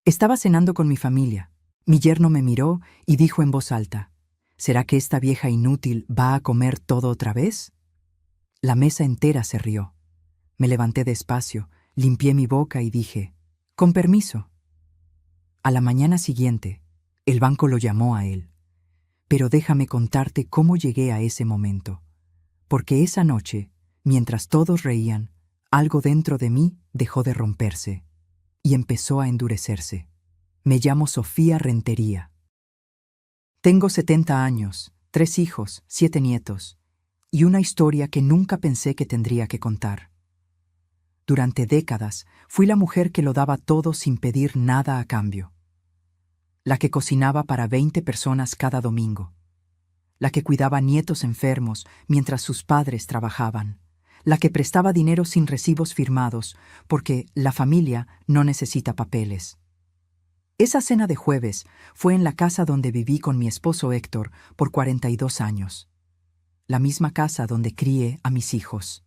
Estaba cenando con mi familia. Mi yerno me miró y dijo en voz alta: ¿será que esta vieja inútil va a comer todo otra vez? La mesa entera se rió. Me levanté despacio, limpié mi boca y dije: con permiso. A la mañana siguiente, el banco lo llamó a él. Pero déjame contarte cómo llegué a ese momento. Porque esa noche, mientras todos reían, algo dentro de mí dejó de romperse y empezó a endurecerse. Me llamo Sofía Rentería. Tengo 70 años, 3 hijos, 7 nietos, y una historia que nunca pensé que tendría que contar. Durante décadas fui la mujer que lo daba todo sin pedir nada a cambio. La que cocinaba para 20 personas cada domingo. La que cuidaba nietos enfermos mientras sus padres trabajaban. La que prestaba dinero sin recibos firmados, porque la familia no necesita papeles. Esa cena de jueves fue en la casa donde viví con mi esposo Héctor por 42 años. La misma casa donde crié a mis hijos.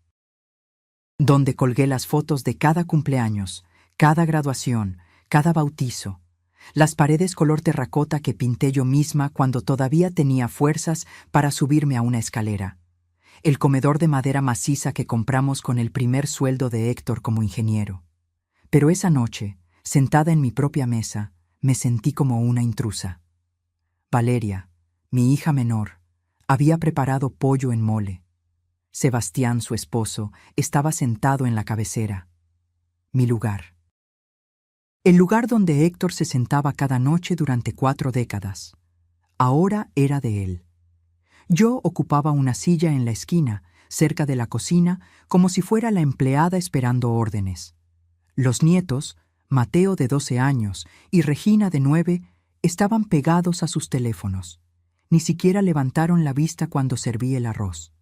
Donde colgué las fotos de cada cumpleaños, cada graduación, cada bautizo. Las paredes color terracota que pinté yo misma cuando todavía tenía fuerzas para subirme a una escalera. El comedor de madera maciza que compramos con el primer sueldo de Héctor como ingeniero. Pero esa noche, sentada en mi propia mesa, me sentí como una intrusa. Valeria, mi hija menor, había preparado pollo en mole. Sebastián, su esposo, estaba sentado en la cabecera. Mi lugar. El lugar donde Héctor se sentaba cada noche durante 4 décadas. Ahora era de él. Yo ocupaba una silla en la esquina, cerca de la cocina, como si fuera la empleada esperando órdenes. Los nietos, Mateo de 12 años y Regina de 9, estaban pegados a sus teléfonos. Ni siquiera levantaron la vista cuando serví el arroz.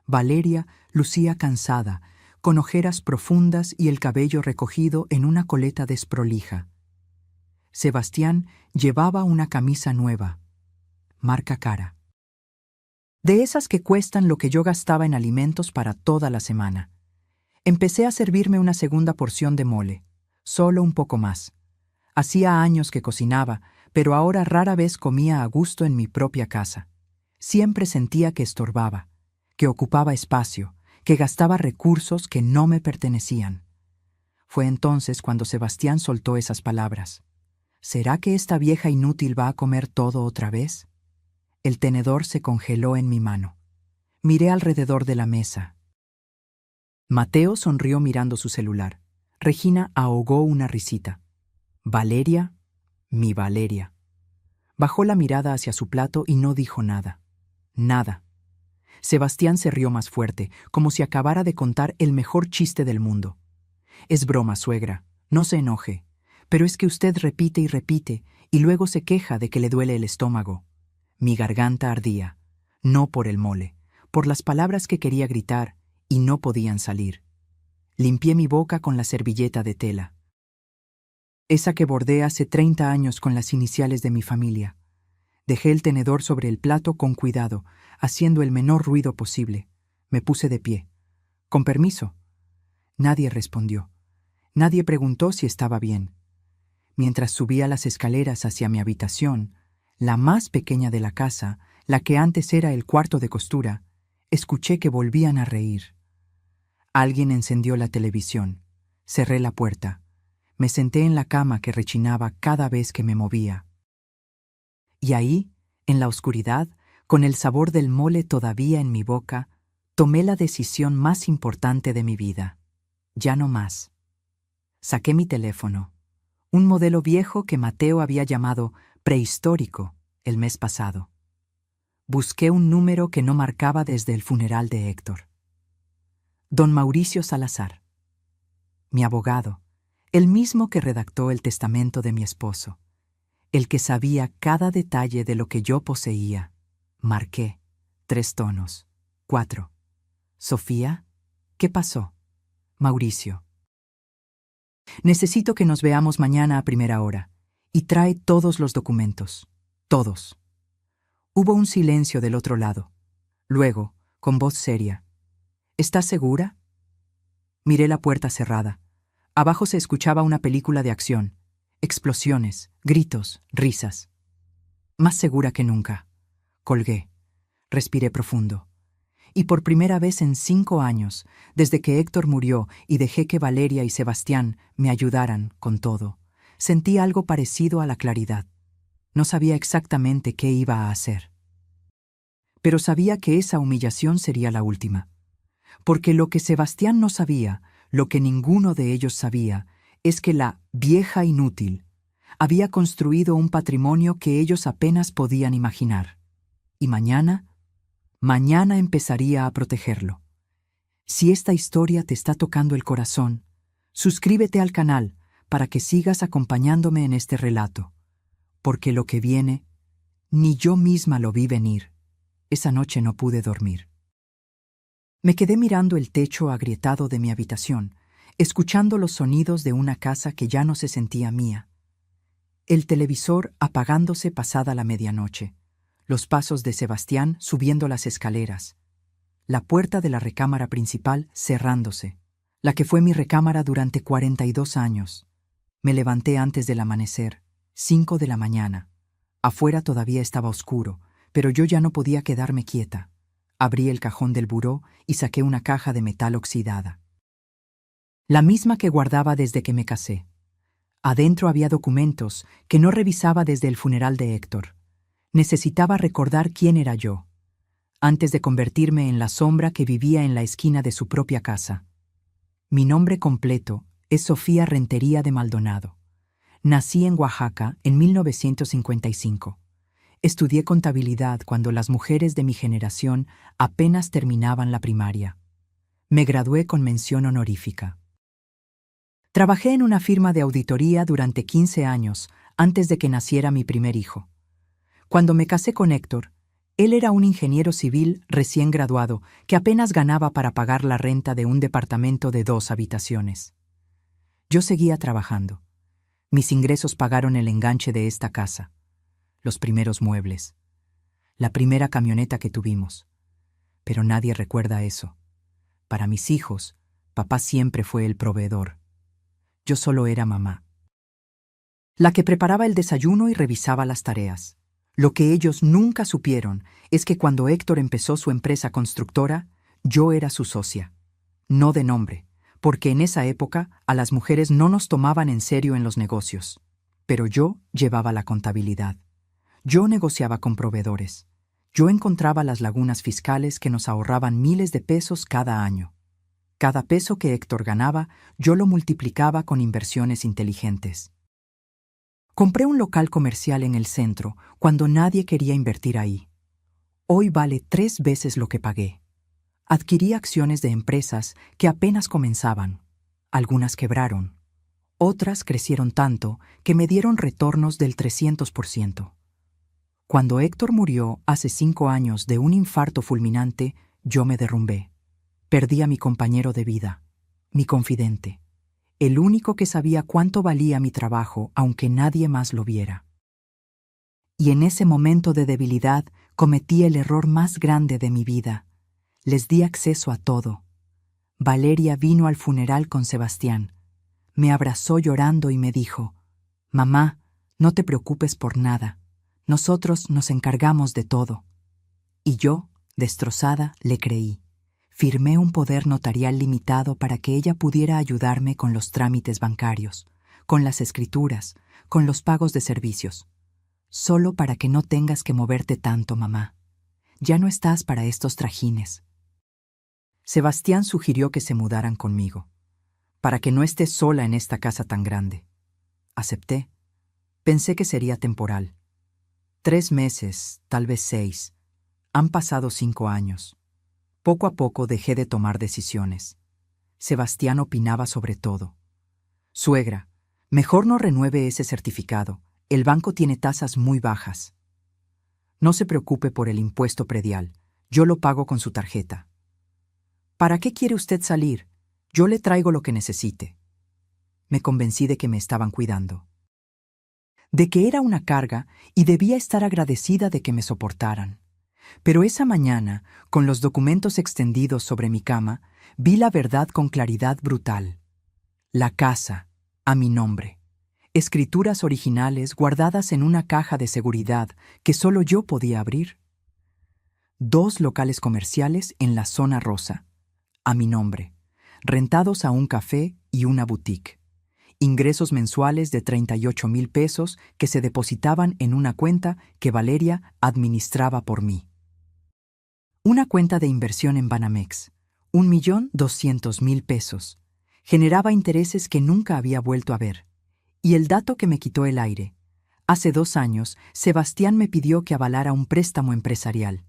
Valeria lucía cansada, con ojeras profundas y el cabello recogido en una coleta desprolija. Sebastián llevaba una camisa nueva, marca cara. De esas que cuestan lo que yo gastaba en alimentos para toda la semana. Empecé a servirme una segunda porción de mole, solo un poco más. Hacía años que cocinaba, pero ahora rara vez comía a gusto en mi propia casa. Siempre sentía que estorbaba, que ocupaba espacio, que gastaba recursos que no me pertenecían. Fue entonces cuando Sebastián soltó esas palabras. ¿Será que esta vieja inútil va a comer todo otra vez? El tenedor se congeló en mi mano. Miré alrededor de la mesa. Mateo sonrió mirando su celular. Regina ahogó una risita. Valeria, mi Valeria. Bajó la mirada hacia su plato y no dijo nada. Nada. Sebastián se rió más fuerte, como si acabara de contar el mejor chiste del mundo. Es broma, suegra, no se enoje, pero es que usted repite y repite, y luego se queja de que le duele el estómago. Mi garganta ardía, no por el mole, por las palabras que quería gritar y no podían salir. Limpié mi boca con la servilleta de tela. Esa que bordé hace 30 años con las iniciales de mi familia. Dejé el tenedor sobre el plato con cuidado, haciendo el menor ruido posible. Me puse de pie. «Con permiso». Nadie respondió. Nadie preguntó si estaba bien. Mientras subía las escaleras hacia mi habitación, la más pequeña de la casa, la que antes era el cuarto de costura, escuché que volvían a reír. Alguien encendió la televisión. Cerré la puerta. Me senté en la cama que rechinaba cada vez que me movía. Y ahí, en la oscuridad, con el sabor del mole todavía en mi boca, tomé la decisión más importante de mi vida. Ya no más. Saqué mi teléfono, un modelo viejo que Mateo había llamado prehistórico el mes pasado. Busqué un número que no marcaba desde el funeral de Héctor. Don Mauricio Salazar. Mi abogado, el mismo que redactó el testamento de mi esposo. El que sabía cada detalle de lo que yo poseía. Marqué. 3 tonos. 4. Sofía, ¿qué pasó? Mauricio. Necesito que nos veamos mañana a primera hora. Y trae todos los documentos. Todos. Hubo un silencio del otro lado. Luego, con voz seria. ¿Estás segura? Miré la puerta cerrada. Abajo se escuchaba una película de acción. Explosiones, gritos, risas. Más segura que nunca. Colgué. Respiré profundo. Y por primera vez en 5 años, desde que Héctor murió y dejé que Valeria y Sebastián me ayudaran con todo, sentí algo parecido a la claridad. No sabía exactamente qué iba a hacer. Pero sabía que esa humillación sería la última. Porque lo que Sebastián no sabía, lo que ninguno de ellos sabía, es que la vieja inútil había construido un patrimonio que ellos apenas podían imaginar. Y mañana empezaría a protegerlo. Si esta historia te está tocando el corazón, suscríbete al canal para que sigas acompañándome en este relato, porque lo que viene, ni yo misma lo vi venir. Esa noche no pude dormir. Me quedé mirando el techo agrietado de mi habitación, escuchando los sonidos de una casa que ya no se sentía mía. El televisor apagándose pasada la medianoche, los pasos de Sebastián subiendo las escaleras, la puerta de la recámara principal cerrándose, la que fue mi recámara durante 42 años. Me levanté antes del amanecer, 5 de la mañana. Afuera todavía estaba oscuro, pero yo ya no podía quedarme quieta. Abrí el cajón del buró y saqué una caja de metal oxidada. La misma que guardaba desde que me casé. Adentro había documentos que no revisaba desde el funeral de Héctor. Necesitaba recordar quién era yo, antes de convertirme en la sombra que vivía en la esquina de su propia casa. Mi nombre completo es Sofía Rentería de Maldonado. Nací en Oaxaca en 1955. Estudié contabilidad cuando las mujeres de mi generación apenas terminaban la primaria. Me gradué con mención honorífica. Trabajé en una firma de auditoría durante 15 años antes de que naciera mi primer hijo. Cuando me casé con Héctor, él era un ingeniero civil recién graduado que apenas ganaba para pagar la renta de un departamento de 2 habitaciones. Yo seguía trabajando. Mis ingresos pagaron el enganche de esta casa, los primeros muebles, la primera camioneta que tuvimos. Pero nadie recuerda eso. Para mis hijos, papá siempre fue el proveedor. Yo solo era mamá. La que preparaba el desayuno y revisaba las tareas. Lo que ellos nunca supieron es que cuando Héctor empezó su empresa constructora, yo era su socia. No de nombre, porque en esa época a las mujeres no nos tomaban en serio en los negocios. Pero yo llevaba la contabilidad. Yo negociaba con proveedores. Yo encontraba las lagunas fiscales que nos ahorraban miles de pesos cada año. Cada peso que Héctor ganaba, yo lo multiplicaba con inversiones inteligentes. Compré un local comercial en el centro cuando nadie quería invertir ahí. Hoy vale 3 veces lo que pagué. Adquirí acciones de empresas que apenas comenzaban. Algunas quebraron. Otras crecieron tanto que me dieron retornos del 300%. Cuando Héctor murió hace 5 años de un infarto fulminante, yo me derrumbé. Perdí a mi compañero de vida, mi confidente, el único que sabía cuánto valía mi trabajo aunque nadie más lo viera. Y en ese momento de debilidad cometí el error más grande de mi vida. Les di acceso a todo. Valeria vino al funeral con Sebastián. Me abrazó llorando y me dijo: «Mamá, no te preocupes por nada. Nosotros nos encargamos de todo». Y yo, destrozada, le creí. Firmé un poder notarial limitado para que ella pudiera ayudarme con los trámites bancarios, con las escrituras, con los pagos de servicios. Solo para que no tengas que moverte tanto, mamá. Ya no estás para estos trajines. Sebastián sugirió que se mudaran conmigo, para que no esté sola en esta casa tan grande. Acepté. Pensé que sería temporal. 3 meses, tal vez 6. Han pasado 5 años. Poco a poco dejé de tomar decisiones. Sebastián opinaba sobre todo. «Suegra, mejor no renueve ese certificado. El banco tiene tasas muy bajas. No se preocupe por el impuesto predial. Yo lo pago con su tarjeta. ¿Para qué quiere usted salir? Yo le traigo lo que necesite». Me convencí de que me estaban cuidando. De que era una carga y debía estar agradecida de que me soportaran. Pero esa mañana, con los documentos extendidos sobre mi cama, vi la verdad con claridad brutal. La casa, a mi nombre. escrituras originales guardadas en una caja de seguridad que solo yo podía abrir. 2 locales comerciales en la zona rosa, a mi nombre, rentados a un café y una boutique. Ingresos mensuales de 38,000 pesos que se depositaban en una cuenta que Valeria administraba por mí. Una cuenta de inversión en Banamex, 1,200,000 pesos. Generaba intereses que nunca había vuelto a ver. Y el dato que me quitó el aire. Hace 2 años, Sebastián me pidió que avalara un préstamo empresarial.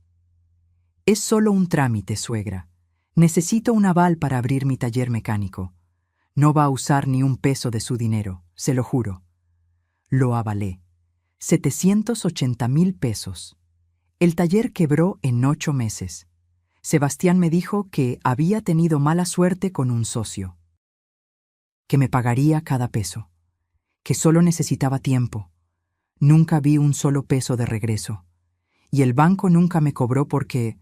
Es solo un trámite, suegra. Necesito un aval para abrir mi taller mecánico. No va a usar ni un peso de su dinero, se lo juro. Lo avalé. 780,000 pesos. El taller quebró en 8 meses. Sebastián me dijo que había tenido mala suerte con un socio. Que me pagaría cada peso. Que solo necesitaba tiempo. Nunca vi un solo peso de regreso. Y el banco nunca me cobró porque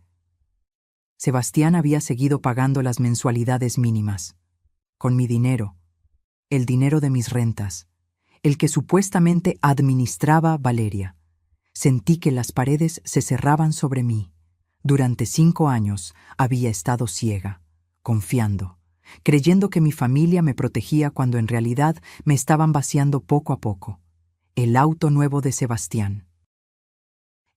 Sebastián había seguido pagando las mensualidades mínimas. Con mi dinero, el dinero de mis rentas, el que supuestamente administraba Valeria. Sentí que las paredes se cerraban sobre mí. Durante 5 años había estado ciega, confiando, creyendo que mi familia me protegía cuando en realidad me estaban vaciando poco a poco. El auto nuevo de Sebastián.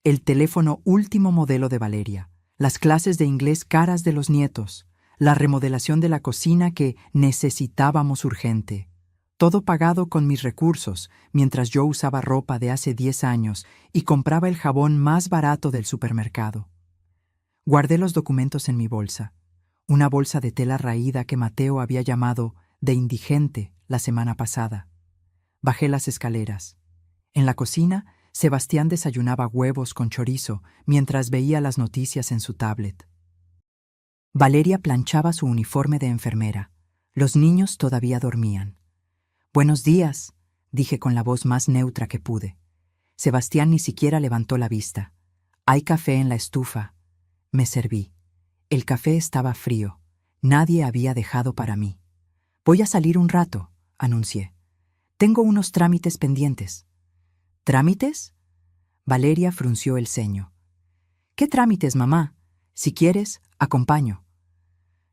El teléfono último modelo de Valeria. Las clases de inglés caras de los nietos. La remodelación de la cocina que necesitábamos urgente. Todo pagado con mis recursos, mientras yo usaba ropa de hace 10 años y compraba el jabón más barato del supermercado. Guardé los documentos en mi bolsa, una bolsa de tela raída que Mateo había llamado de indigente la semana pasada. Bajé las escaleras. En la cocina, Sebastián desayunaba huevos con chorizo mientras veía las noticias en su tablet. Valeria planchaba su uniforme de enfermera. Los niños todavía dormían. «Buenos días», dije con la voz más neutra que pude. Sebastián ni siquiera levantó la vista. «Hay café en la estufa». Me serví. El café estaba frío. Nadie había dejado para mí. «Voy a salir un rato», anuncié. «Tengo unos trámites pendientes». «¿Trámites?» Valeria frunció el ceño. «¿Qué trámites, mamá? Si quieres, acompaño».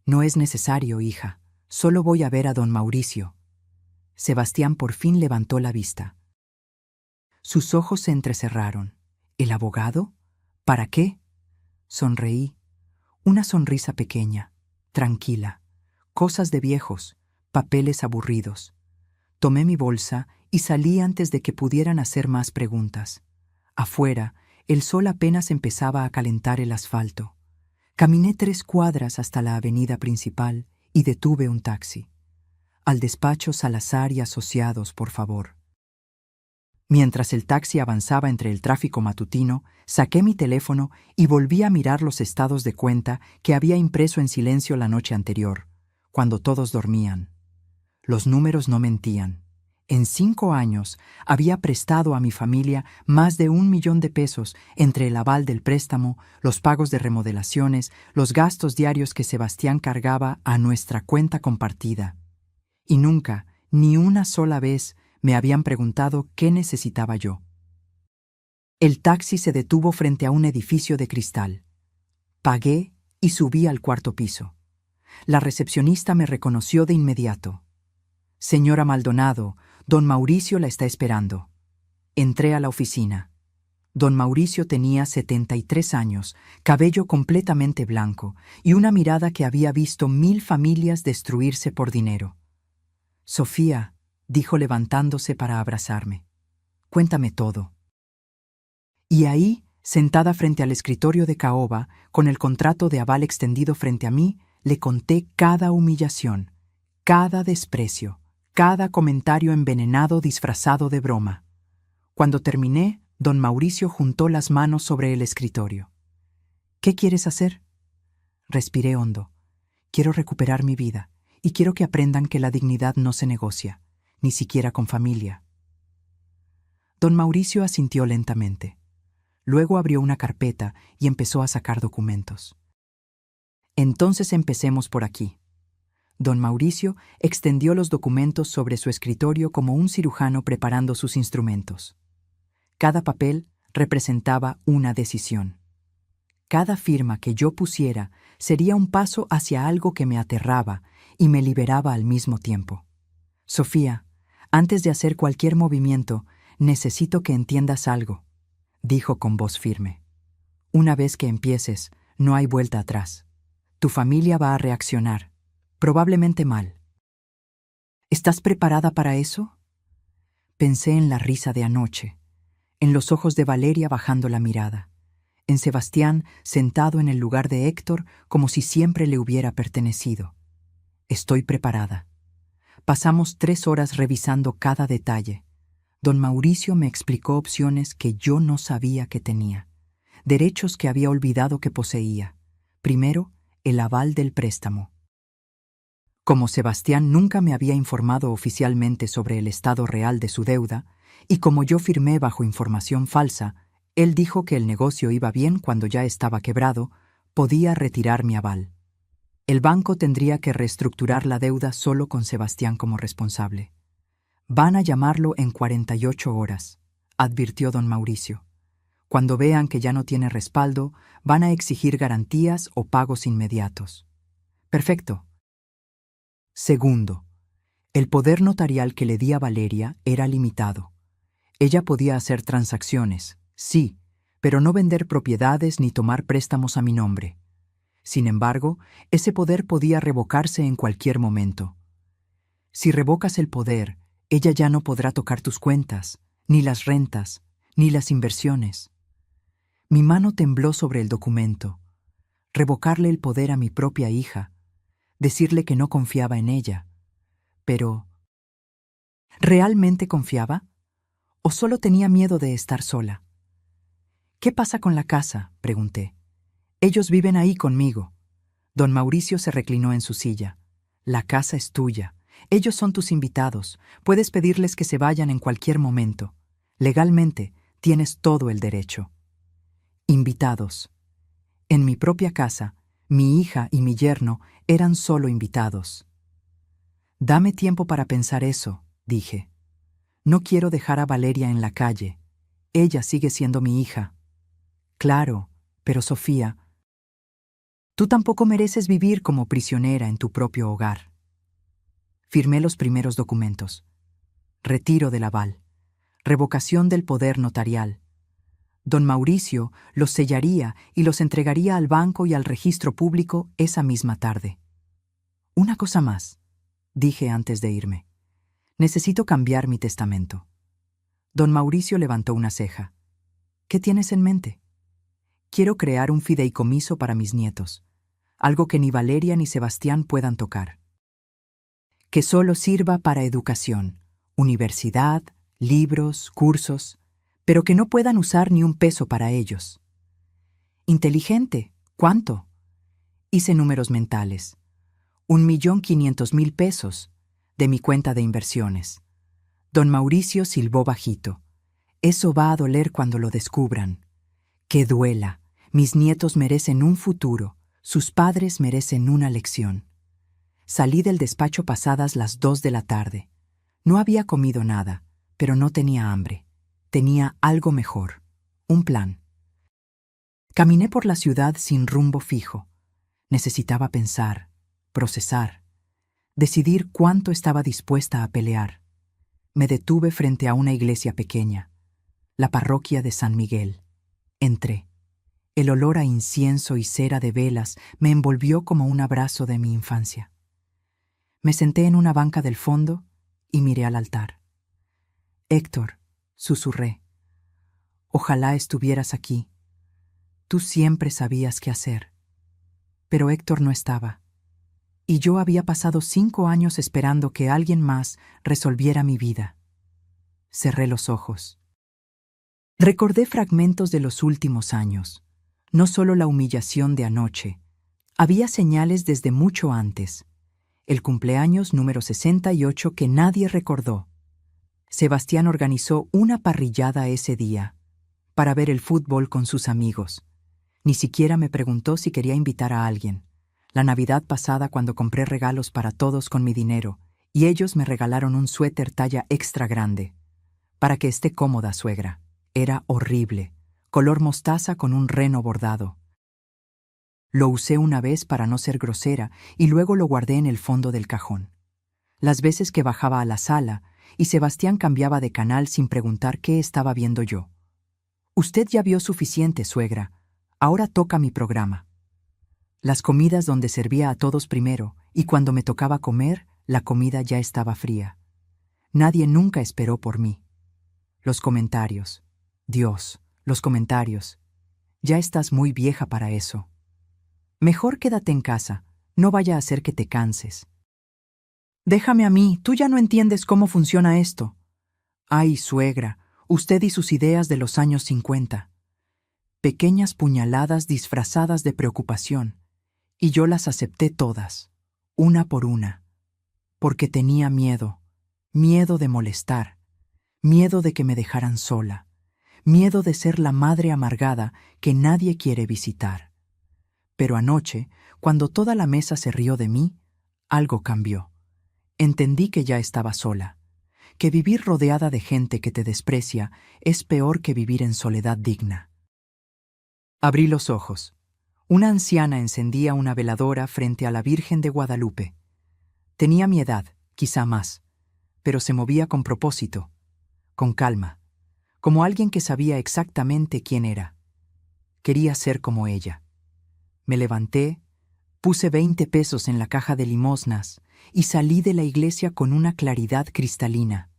«No es necesario, hija. Solo voy a ver a don Mauricio». Sebastián por fin levantó la vista. Sus ojos se entrecerraron. ¿El abogado? ¿Para qué? Sonreí. Una sonrisa pequeña, tranquila. Cosas de viejos, papeles aburridos. Tomé mi bolsa y salí antes de que pudieran hacer más preguntas. Afuera, el sol apenas empezaba a calentar el asfalto. Caminé 3 cuadras hasta la avenida principal y detuve un taxi. «Al despacho Salazar y Asociados, por favor». Mientras el taxi avanzaba entre el tráfico matutino, saqué mi teléfono y volví a mirar los estados de cuenta que había impreso en silencio la noche anterior, cuando todos dormían. Los números no mentían. En 5 años había prestado a mi familia más de 1,000,000 de pesos entre el aval del préstamo, los pagos de remodelaciones, los gastos diarios que Sebastián cargaba a nuestra cuenta compartida. Y nunca, ni una sola vez, me habían preguntado qué necesitaba yo. El taxi se detuvo frente a un edificio de cristal. Pagué y subí al 4º piso. La recepcionista me reconoció de inmediato. «Señora Maldonado, don Mauricio la está esperando». Entré a la oficina. Don Mauricio tenía 73 años, cabello completamente blanco y una mirada que había visto 1000 familias destruirse por dinero. «Sofía», dijo levantándose para abrazarme, «cuéntame todo». Y ahí, sentada frente al escritorio de caoba, con el contrato de aval extendido frente a mí, le conté cada humillación, cada desprecio, cada comentario envenenado disfrazado de broma. Cuando terminé, don Mauricio juntó las manos sobre el escritorio. «¿Qué quieres hacer?» Respiré hondo. «Quiero recuperar mi vida y quiero que aprendan que la dignidad no se negocia, ni siquiera con familia». Don Mauricio asintió lentamente. Luego abrió una carpeta y empezó a sacar documentos. «Entonces empecemos por aquí. Don Mauricio extendió los documentos sobre su escritorio como un cirujano preparando sus instrumentos. Cada papel representaba una decisión. Cada firma que yo pusiera sería un paso hacia algo que me aterraba y me liberaba al mismo tiempo. Sofía, antes de hacer cualquier movimiento, necesito que entiendas algo, dijo con voz firme. Una vez que empieces, no hay vuelta atrás. Tu familia va a reaccionar, probablemente mal. ¿Estás preparada para eso? Pensé en la risa de anoche, en los ojos de Valeria bajando la mirada, en Sebastián sentado en el lugar de Héctor como si siempre le hubiera pertenecido. Estoy preparada. Pasamos 3 horas revisando cada detalle. Don Mauricio me explicó opciones que yo no sabía que tenía, derechos que había olvidado que poseía. Primero, el aval del préstamo. Como Sebastián nunca me había informado oficialmente sobre el estado real de su deuda, y como yo firmé bajo información falsa, él dijo que el negocio iba bien cuando ya estaba quebrado, podía retirar mi aval. El banco tendría que reestructurar la deuda solo con Sebastián como responsable. Van a llamarlo en 48 horas, advirtió don Mauricio. Cuando vean que ya no tiene respaldo, van a exigir garantías o pagos inmediatos. Perfecto. Segundo, el poder notarial que le di a Valeria era limitado. Ella podía hacer transacciones, sí, pero no vender propiedades ni tomar préstamos a mi nombre. Sin embargo, ese poder podía revocarse en cualquier momento. Si revocas el poder, ella ya no podrá tocar tus cuentas, ni las rentas, ni las inversiones. Mi mano tembló sobre el documento. Revocarle el poder a mi propia hija, decirle que no confiaba en ella. Pero, ¿realmente confiaba? ¿O solo tenía miedo de estar sola? ¿Qué pasa con la casa?, pregunté. Ellos viven ahí conmigo. Don Mauricio se reclinó en su silla. La casa es tuya. Ellos son tus invitados. Puedes pedirles que se vayan en cualquier momento. Legalmente, tienes todo el derecho. Invitados. En mi propia casa, mi hija y mi yerno eran solo invitados. Dame tiempo para pensar eso, dije. No quiero dejar a Valeria en la calle. Ella sigue siendo mi hija. Claro, pero Sofía, tú tampoco mereces vivir como prisionera en tu propio hogar. Firmé los primeros documentos. Retiro del aval. Revocación del poder notarial. Don Mauricio los sellaría y los entregaría al banco y al registro público esa misma tarde. Una cosa más, dije antes de irme. Necesito cambiar mi testamento. Don Mauricio levantó una ceja. ¿Qué tienes en mente? Quiero crear un fideicomiso para mis nietos, algo que ni Valeria ni Sebastián puedan tocar. Que solo sirva para educación, universidad, libros, cursos, pero que no puedan usar ni un peso para ellos. Inteligente, ¿cuánto? Hice números mentales. 1.500.000 pesos de mi cuenta de inversiones. Don Mauricio silbó bajito. Eso va a doler cuando lo descubran. Que duela. Mis nietos merecen un futuro. Sus padres merecen una lección. Salí del despacho pasadas las 2 de la tarde. No había comido nada, pero no tenía hambre. Tenía algo mejor. Un plan. Caminé por la ciudad sin rumbo fijo. Necesitaba pensar, procesar, decidir cuánto estaba dispuesta a pelear. Me detuve frente a una iglesia pequeña, la parroquia de San Miguel. Entré. El olor a incienso y cera de velas me envolvió como un abrazo de mi infancia. Me senté en una banca del fondo y miré al altar. Héctor, susurré, ojalá estuvieras aquí. Tú siempre sabías qué hacer. Pero Héctor no estaba. Y yo había pasado 5 años esperando que alguien más resolviera mi vida. Cerré los ojos. Recordé fragmentos de los últimos años. No solo la humillación de anoche. Había señales desde mucho antes. El cumpleaños número 68 que nadie recordó. Sebastián organizó una parrillada ese día para ver el fútbol con sus amigos. Ni siquiera me preguntó si quería invitar a alguien. La Navidad pasada cuando compré regalos para todos con mi dinero, y ellos me regalaron un suéter talla extra grande. Para que esté cómoda, suegra. Era horrible, color mostaza con un reno bordado. Lo usé una vez para no ser grosera y luego lo guardé en el fondo del cajón. Las veces que bajaba a la sala y Sebastián cambiaba de canal sin preguntar qué estaba viendo yo. Usted ya vio suficiente, suegra. Ahora toca mi programa. Las comidas donde servía a todos primero, y cuando me tocaba comer, la comida ya estaba fría. Nadie nunca esperó por mí. Los comentarios. Dios, los comentarios. Ya estás muy vieja para eso. Mejor quédate en casa, no vaya a hacer que te canses. Déjame a mí, tú ya no entiendes cómo funciona esto. Ay, suegra, usted y sus ideas de los años 50. Pequeñas puñaladas disfrazadas de preocupación, y yo las acepté todas, una por una, porque tenía miedo, miedo de molestar, miedo de que me dejaran sola, miedo de ser la madre amargada que nadie quiere visitar. Pero anoche, cuando toda la mesa se rió de mí, algo cambió. Entendí que ya estaba sola, que vivir rodeada de gente que te desprecia es peor que vivir en soledad digna. Abrí los ojos. Una anciana encendía una veladora frente a la Virgen de Guadalupe. Tenía mi edad, quizá más, pero se movía con propósito, con calma, como alguien que sabía exactamente quién era. Quería ser como ella. Me levanté, puse 20 pesos en la caja de limosnas y salí de la iglesia con una claridad cristalina.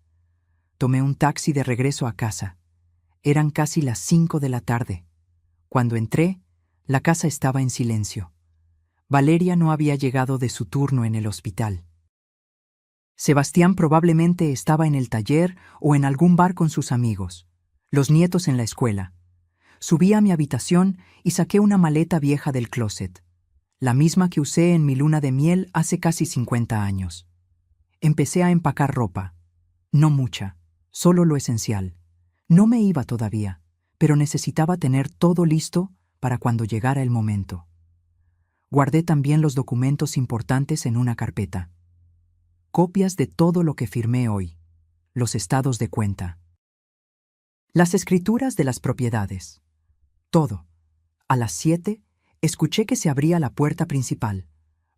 Tomé un taxi de regreso a casa. Eran casi las 5 de la tarde. Cuando entré, la casa estaba en silencio. Valeria no había llegado de su turno en el hospital. Sebastián probablemente estaba en el taller o en algún bar con sus amigos, los nietos en la escuela. Subí a mi habitación y saqué una maleta vieja del closet, la misma que usé en mi luna de miel hace casi 50 años. Empecé a empacar ropa. No mucha, solo lo esencial. No me iba todavía, pero necesitaba tener todo listo para cuando llegara el momento. Guardé también los documentos importantes en una carpeta. Copias de todo lo que firmé hoy, los estados de cuenta. Las escrituras de las propiedades. Todo. A las 7, escuché que se abría la puerta principal.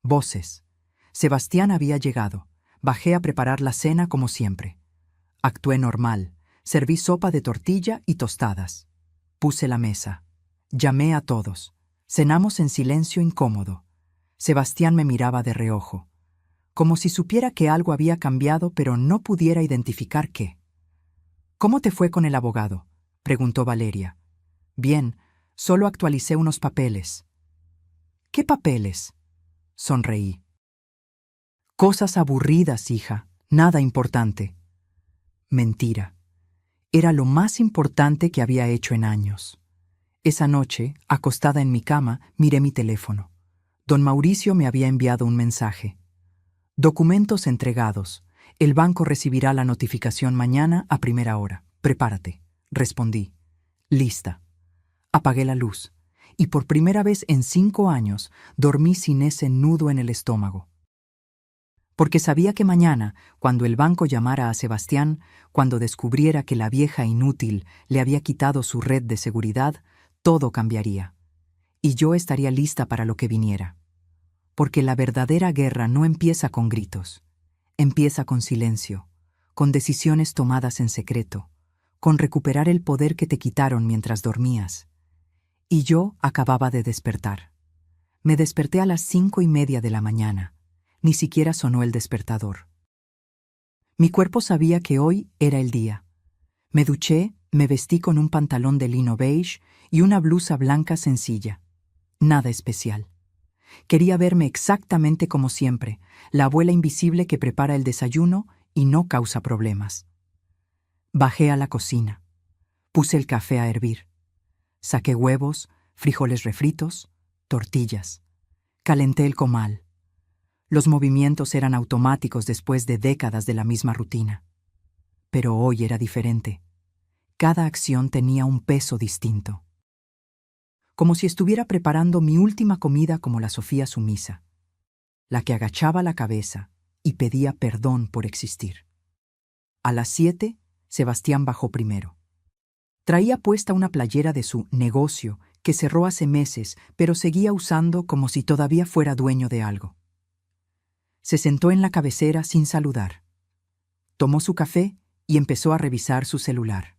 Voces. Sebastián había llegado. Bajé a preparar la cena como siempre. Actué normal. Serví sopa de tortilla y tostadas. Puse la mesa. Llamé a todos. Cenamos en silencio incómodo. Sebastián me miraba de reojo, como si supiera que algo había cambiado pero no pudiera identificar qué. ¿Cómo te fue con el abogado?, preguntó Valeria. Bien, solo actualicé unos papeles. ¿Qué papeles?, sonreí. Cosas aburridas, hija, nada importante. Mentira. Era lo más importante que había hecho en años. Esa noche, acostada en mi cama, miré mi teléfono. Don Mauricio me había enviado un mensaje. Documentos entregados. El banco recibirá la notificación mañana a primera hora. Prepárate. Respondí. Lista. Apagué la luz. Y por primera vez en 5 años, dormí sin ese nudo en el estómago. Porque sabía que mañana, cuando el banco llamara a Sebastián, cuando descubriera que la vieja inútil le había quitado su red de seguridad, todo cambiaría. Y yo estaría lista para lo que viniera. Porque la verdadera guerra no empieza con gritos. Empieza con silencio, con decisiones tomadas en secreto, con recuperar el poder que te quitaron mientras dormías. Y yo acababa de despertar. Me desperté a las 5:30 de la mañana. Ni siquiera sonó el despertador. Mi cuerpo sabía que hoy era el día. Me duché, me vestí con un pantalón de lino beige y una blusa blanca sencilla. Nada especial. Quería verme exactamente como siempre, la abuela invisible que prepara el desayuno y no causa problemas. Bajé a la cocina. Puse el café a hervir. Saqué huevos, frijoles refritos, tortillas. Calenté el comal. Los movimientos eran automáticos después de décadas de la misma rutina. Pero hoy era diferente. Cada acción tenía un peso distinto. Como si estuviera preparando mi última comida como la Sofía sumisa. la que agachaba la cabeza y pedía perdón por existir. A las 7, Sebastián bajó primero. Traía puesta una playera de su negocio que cerró hace meses, pero seguía usando como si todavía fuera dueño de algo. Se sentó en la cabecera sin saludar. Tomó su café y empezó a revisar su celular.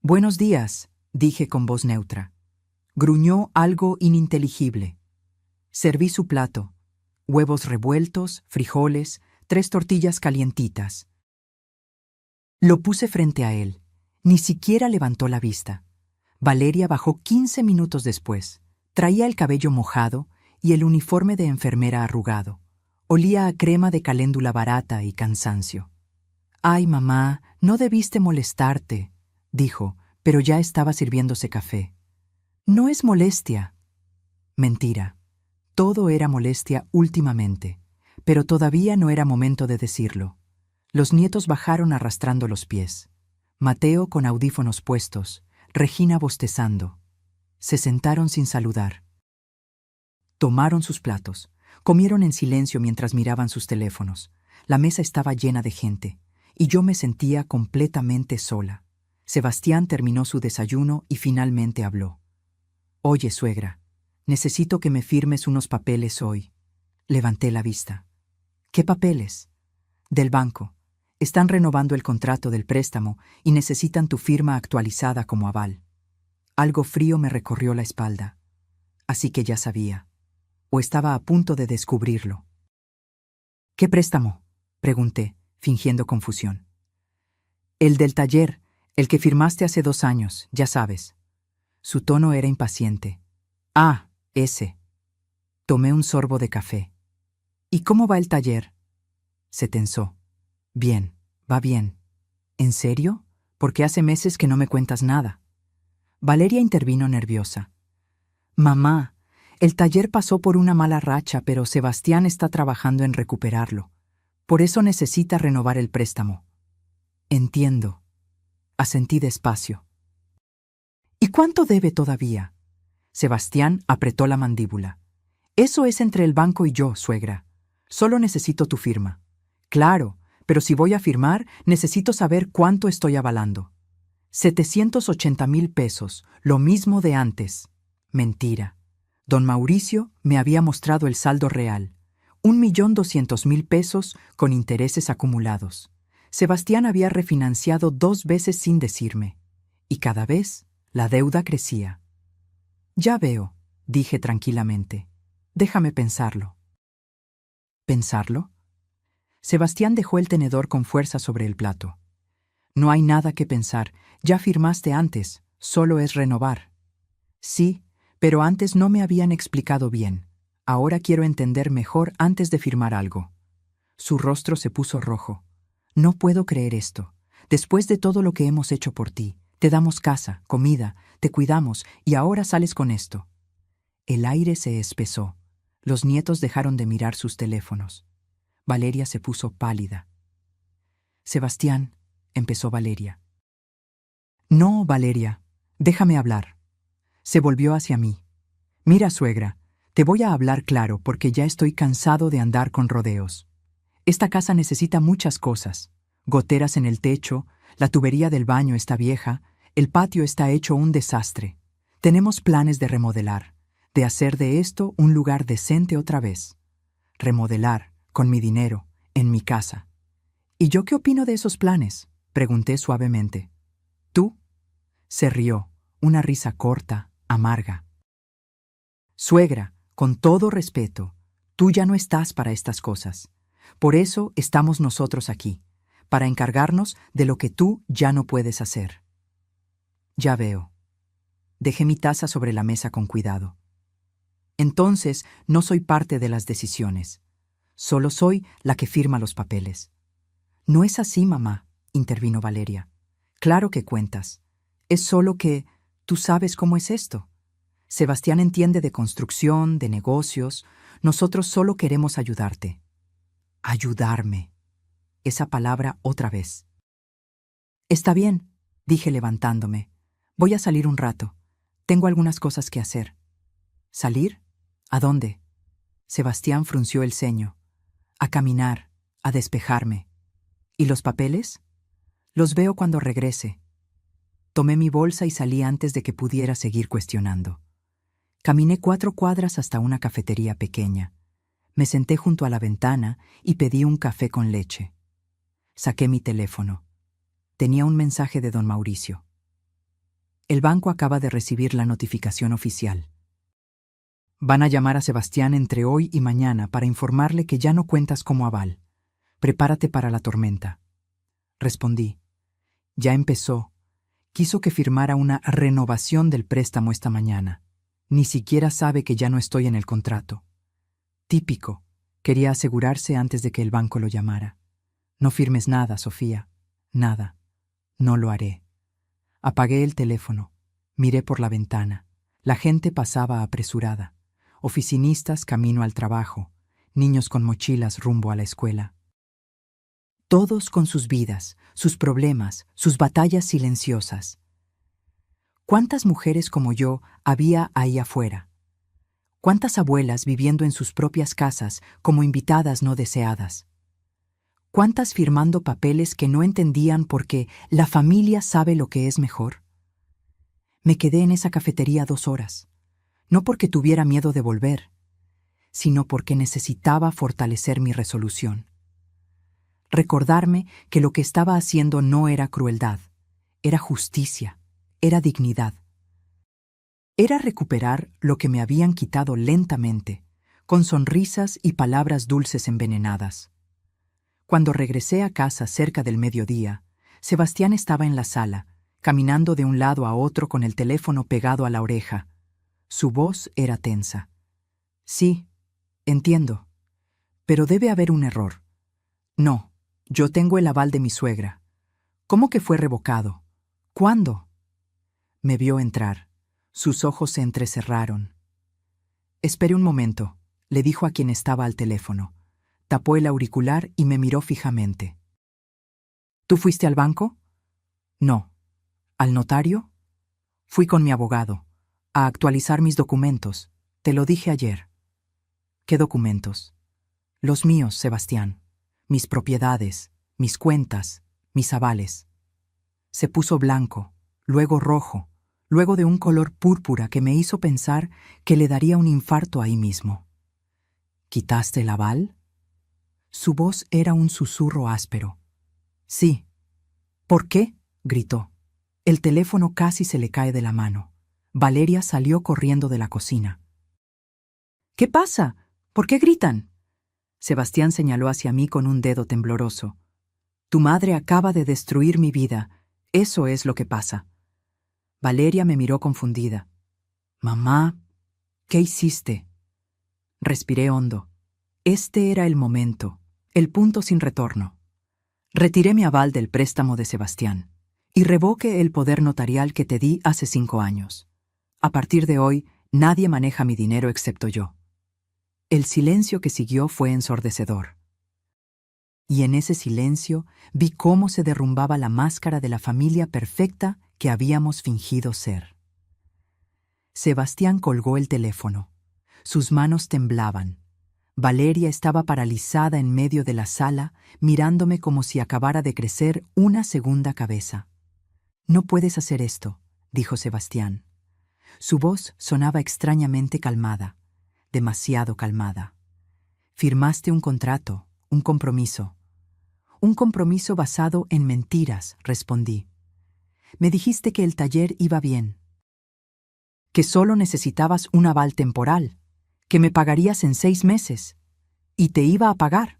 «Buenos días», dije con voz neutra. Gruñó algo ininteligible. Serví su plato: huevos revueltos, frijoles, 3 tortillas calientitas. Lo puse frente a él. Ni siquiera levantó la vista. Valeria bajó 15 minutos después. Traía el cabello mojado y el uniforme de enfermera arrugado. Olía a crema de caléndula barata y cansancio. «Ay, mamá, no debiste molestarte», dijo, pero ya estaba sirviéndose café. «No es molestia». Mentira. Todo era molestia últimamente, pero todavía no era momento de decirlo. Los nietos bajaron arrastrando los pies. Mateo con audífonos puestos, Regina bostezando. Se sentaron sin saludar. Tomaron sus platos, comieron en silencio mientras miraban sus teléfonos. La mesa estaba llena de gente, y yo me sentía completamente sola. Sebastián terminó su desayuno y finalmente habló. «Oye, suegra, necesito que me firmes unos papeles hoy». Levanté la vista. «¿Qué papeles?» «Del banco. Están renovando el contrato del préstamo y necesitan tu firma actualizada como aval». Algo frío me recorrió la espalda. Así que ya sabía, o estaba a punto de descubrirlo. «¿Qué préstamo?», pregunté, fingiendo confusión. «El del taller, el que firmaste hace 2 años, ya sabes». Su tono era impaciente. «Ah, ese». Tomé un sorbo de café. «¿Y cómo va el taller?». Se tensó. «Bien, va bien». «¿En serio? Porque hace meses que no me cuentas nada». Valeria intervino nerviosa. «Mamá, el taller pasó por una mala racha, pero Sebastián está trabajando en recuperarlo. Por eso necesita renovar el préstamo». «Entiendo». Asentí despacio. «¿Y cuánto debe todavía?». Sebastián apretó la mandíbula. «Eso es entre el banco y yo, suegra. Solo necesito tu firma». «Claro, pero si voy a firmar, necesito saber cuánto estoy avalando». 780,000 pesos, lo mismo de antes». Mentira. Don Mauricio me había mostrado el saldo real. 1,200,000 pesos con intereses acumulados. Sebastián había refinanciado 2 veces sin decirme. Y cada vez la deuda crecía. «Ya veo», dije tranquilamente. «Déjame pensarlo». ¿Pensarlo? Sebastián dejó el tenedor con fuerza sobre el plato. «No hay nada que pensar. Ya firmaste antes. Solo es renovar». «Sí, pero antes no me habían explicado bien. Ahora quiero entender mejor antes de firmar algo». Su rostro se puso rojo. «No puedo creer esto. Después de todo lo que hemos hecho por ti, te damos casa, comida, te cuidamos y ahora sales con esto». El aire se espesó. Los nietos dejaron de mirar sus teléfonos. Valeria se puso pálida. «Sebastián», empezó Valeria. «No, Valeria, déjame hablar». Se volvió hacia mí. «Mira, suegra, te voy a hablar claro porque ya estoy cansado de andar con rodeos. Esta casa necesita muchas cosas. Goteras en el techo, la tubería del baño está vieja, el patio está hecho un desastre. Tenemos planes de remodelar, de hacer de esto un lugar decente otra vez. Remodelar, con mi dinero, en mi casa». «¿Y yo qué opino de esos planes?», pregunté suavemente. «¿Tú?». Se rió, una risa corta, amarga. «Suegra, con todo respeto, tú ya no estás para estas cosas. Por eso estamos nosotros aquí, para encargarnos de lo que tú ya no puedes hacer». «Ya veo». Dejé mi taza sobre la mesa con cuidado. «Entonces no soy parte de las decisiones. Solo soy la que firma los papeles». «No es así, mamá», intervino Valeria. «Claro que cuentas. Es solo que tú sabes cómo es esto. Sebastián entiende de construcción, de negocios. Nosotros solo queremos ayudarte». «Ayudarme». Esa palabra otra vez. «Está bien», dije levantándome. «Voy a salir un rato. Tengo algunas cosas que hacer». «¿Salir? ¿A dónde?». Sebastián frunció el ceño. A caminar, a despejarme. ¿Y los papeles? Los veo cuando regrese. Tomé mi bolsa y salí antes de que pudiera seguir cuestionando. Caminé 4 cuadras hasta una cafetería pequeña. Me senté junto a la ventana y pedí un café con leche. Saqué mi teléfono. Tenía un mensaje de don Mauricio. El banco acaba de recibir la notificación oficial. Van a llamar a Sebastián entre hoy y mañana para informarle que ya no cuentas como aval. Prepárate para la tormenta. Respondí. Ya empezó. Quiso que firmara una renovación del préstamo esta mañana. Ni siquiera sabe que ya no estoy en el contrato. Típico. Quería asegurarse antes de que el banco lo llamara. No firmes nada, Sofía. Nada. No lo haré. Apagué el teléfono. Miré por la ventana. La gente pasaba apresurada. Oficinistas camino al trabajo. Niños con mochilas rumbo a la escuela. Todos con sus vidas, sus problemas, sus batallas silenciosas. ¿Cuántas mujeres como yo había ahí afuera? ¿Cuántas abuelas viviendo en sus propias casas como invitadas no deseadas? ¿Cuántas firmando papeles que no entendían porque la familia sabe lo que es mejor? Me quedé en esa cafetería 2 horas, no porque tuviera miedo de volver, sino porque necesitaba fortalecer mi resolución. Recordarme que lo que estaba haciendo no era crueldad, era justicia, era dignidad. Era recuperar lo que me habían quitado lentamente, con sonrisas y palabras dulces envenenadas. Cuando regresé a casa cerca del mediodía, Sebastián estaba en la sala, caminando de un lado a otro con el teléfono pegado a la oreja. Su voz era tensa. Sí, entiendo. Pero debe haber un error. No, yo tengo el aval de mi suegra. ¿Cómo que fue revocado? ¿Cuándo? Me vio entrar. Sus ojos se entrecerraron. Espere un momento, le dijo a quien estaba al teléfono. Tapó el auricular y me miró fijamente. ¿Tú fuiste al banco? No. ¿Al notario? Fui con mi abogado, a actualizar mis documentos. Te lo dije ayer. ¿Qué documentos? Los míos, Sebastián. Mis propiedades, mis cuentas, mis avales. Se puso blanco, luego rojo, luego de un color púrpura que me hizo pensar que le daría un infarto ahí mismo. ¿Quitaste el aval? Su voz era un susurro áspero. Sí. ¿Por qué? Gritó. El teléfono casi se le cae de la mano. Valeria salió corriendo de la cocina. ¿Qué pasa? ¿Por qué gritan? Sebastián señaló hacia mí con un dedo tembloroso. Tu madre acaba de destruir mi vida. Eso es lo que pasa. Valeria me miró confundida. Mamá, ¿qué hiciste? Respiré hondo. Este era el momento, el punto sin retorno. Retiré mi aval del préstamo de Sebastián y revoqué el poder notarial que te di hace 5 años. A partir de hoy, nadie maneja mi dinero excepto yo. El silencio que siguió fue ensordecedor. Y en ese silencio vi cómo se derrumbaba la máscara de la familia perfecta que habíamos fingido ser. Sebastián colgó el teléfono. Sus manos temblaban. Valeria estaba paralizada en medio de la sala, mirándome como si acabara de crecer una segunda cabeza. No puedes hacer esto, dijo Sebastián. Su voz sonaba extrañamente calmada, demasiado calmada. Firmaste un contrato, un compromiso. Un compromiso basado en mentiras, respondí. Me dijiste que el taller iba bien, que solo necesitabas un aval temporal, que me pagarías en 6 meses, y te iba a pagar.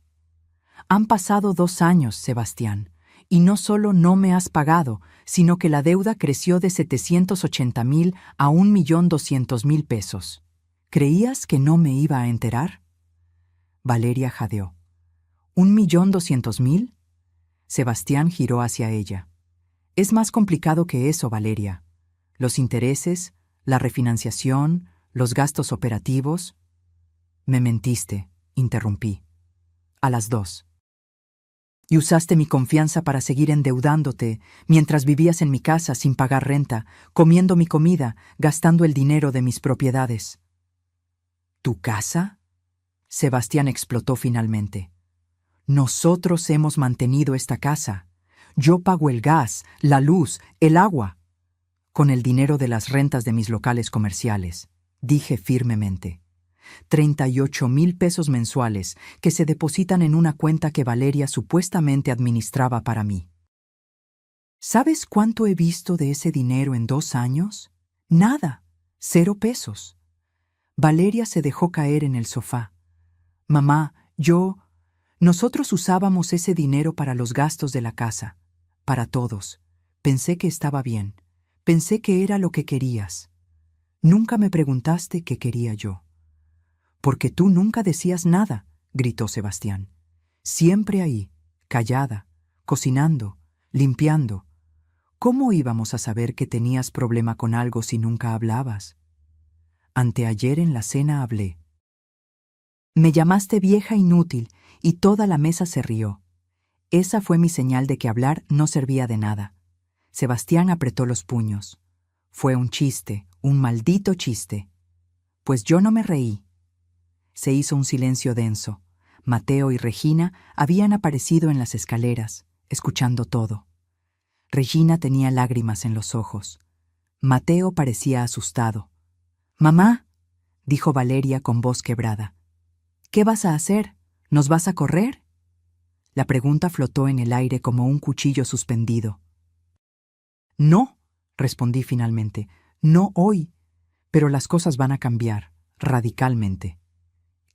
Han pasado 2 años, Sebastián, y no solo no me has pagado, sino que la deuda creció de 780,000 a 1,200,000 pesos. ¿Creías que no me iba a enterar? Valeria jadeó. ¿1,200,000? Sebastián giró hacia ella. Es más complicado que eso, Valeria. Los intereses, la refinanciación, los gastos operativos. Me mentiste, interrumpí. A las 2. Y usaste mi confianza para seguir endeudándote mientras vivías en mi casa sin pagar renta, comiendo mi comida, gastando el dinero de mis propiedades. ¿Tu casa? Sebastián explotó finalmente. Nosotros hemos mantenido esta casa. Yo pago el gas, la luz, el agua. Con el dinero de las rentas de mis locales comerciales, dije firmemente. 38,000 pesos mensuales que se depositan en una cuenta que Valeria supuestamente administraba para mí. ¿Sabes cuánto he visto de ese dinero en 2 años? Nada, 0 pesos. Valeria se dejó caer en el sofá. Mamá, nosotros usábamos ese dinero para los gastos de la casa, para todos. Pensé que estaba bien, pensé que era lo que querías. Nunca me preguntaste qué quería yo. Porque tú nunca decías nada, gritó Sebastián. Siempre ahí, callada, cocinando, limpiando. ¿Cómo íbamos a saber que tenías problema con algo si nunca hablabas? Anteayer en la cena hablé. Me llamaste vieja inútil y toda la mesa se rió. Esa fue mi señal de que hablar no servía de nada. Sebastián apretó los puños. Fue un chiste, un maldito chiste. Pues yo no me reí. Se hizo un silencio denso. Mateo y Regina habían aparecido en las escaleras, escuchando todo. Regina tenía lágrimas en los ojos. Mateo parecía asustado. «Mamá», dijo Valeria con voz quebrada. «¿Qué vas a hacer? ¿Nos vas a correr?» La pregunta flotó en el aire como un cuchillo suspendido. «No», respondí finalmente, «no hoy, pero las cosas van a cambiar, radicalmente».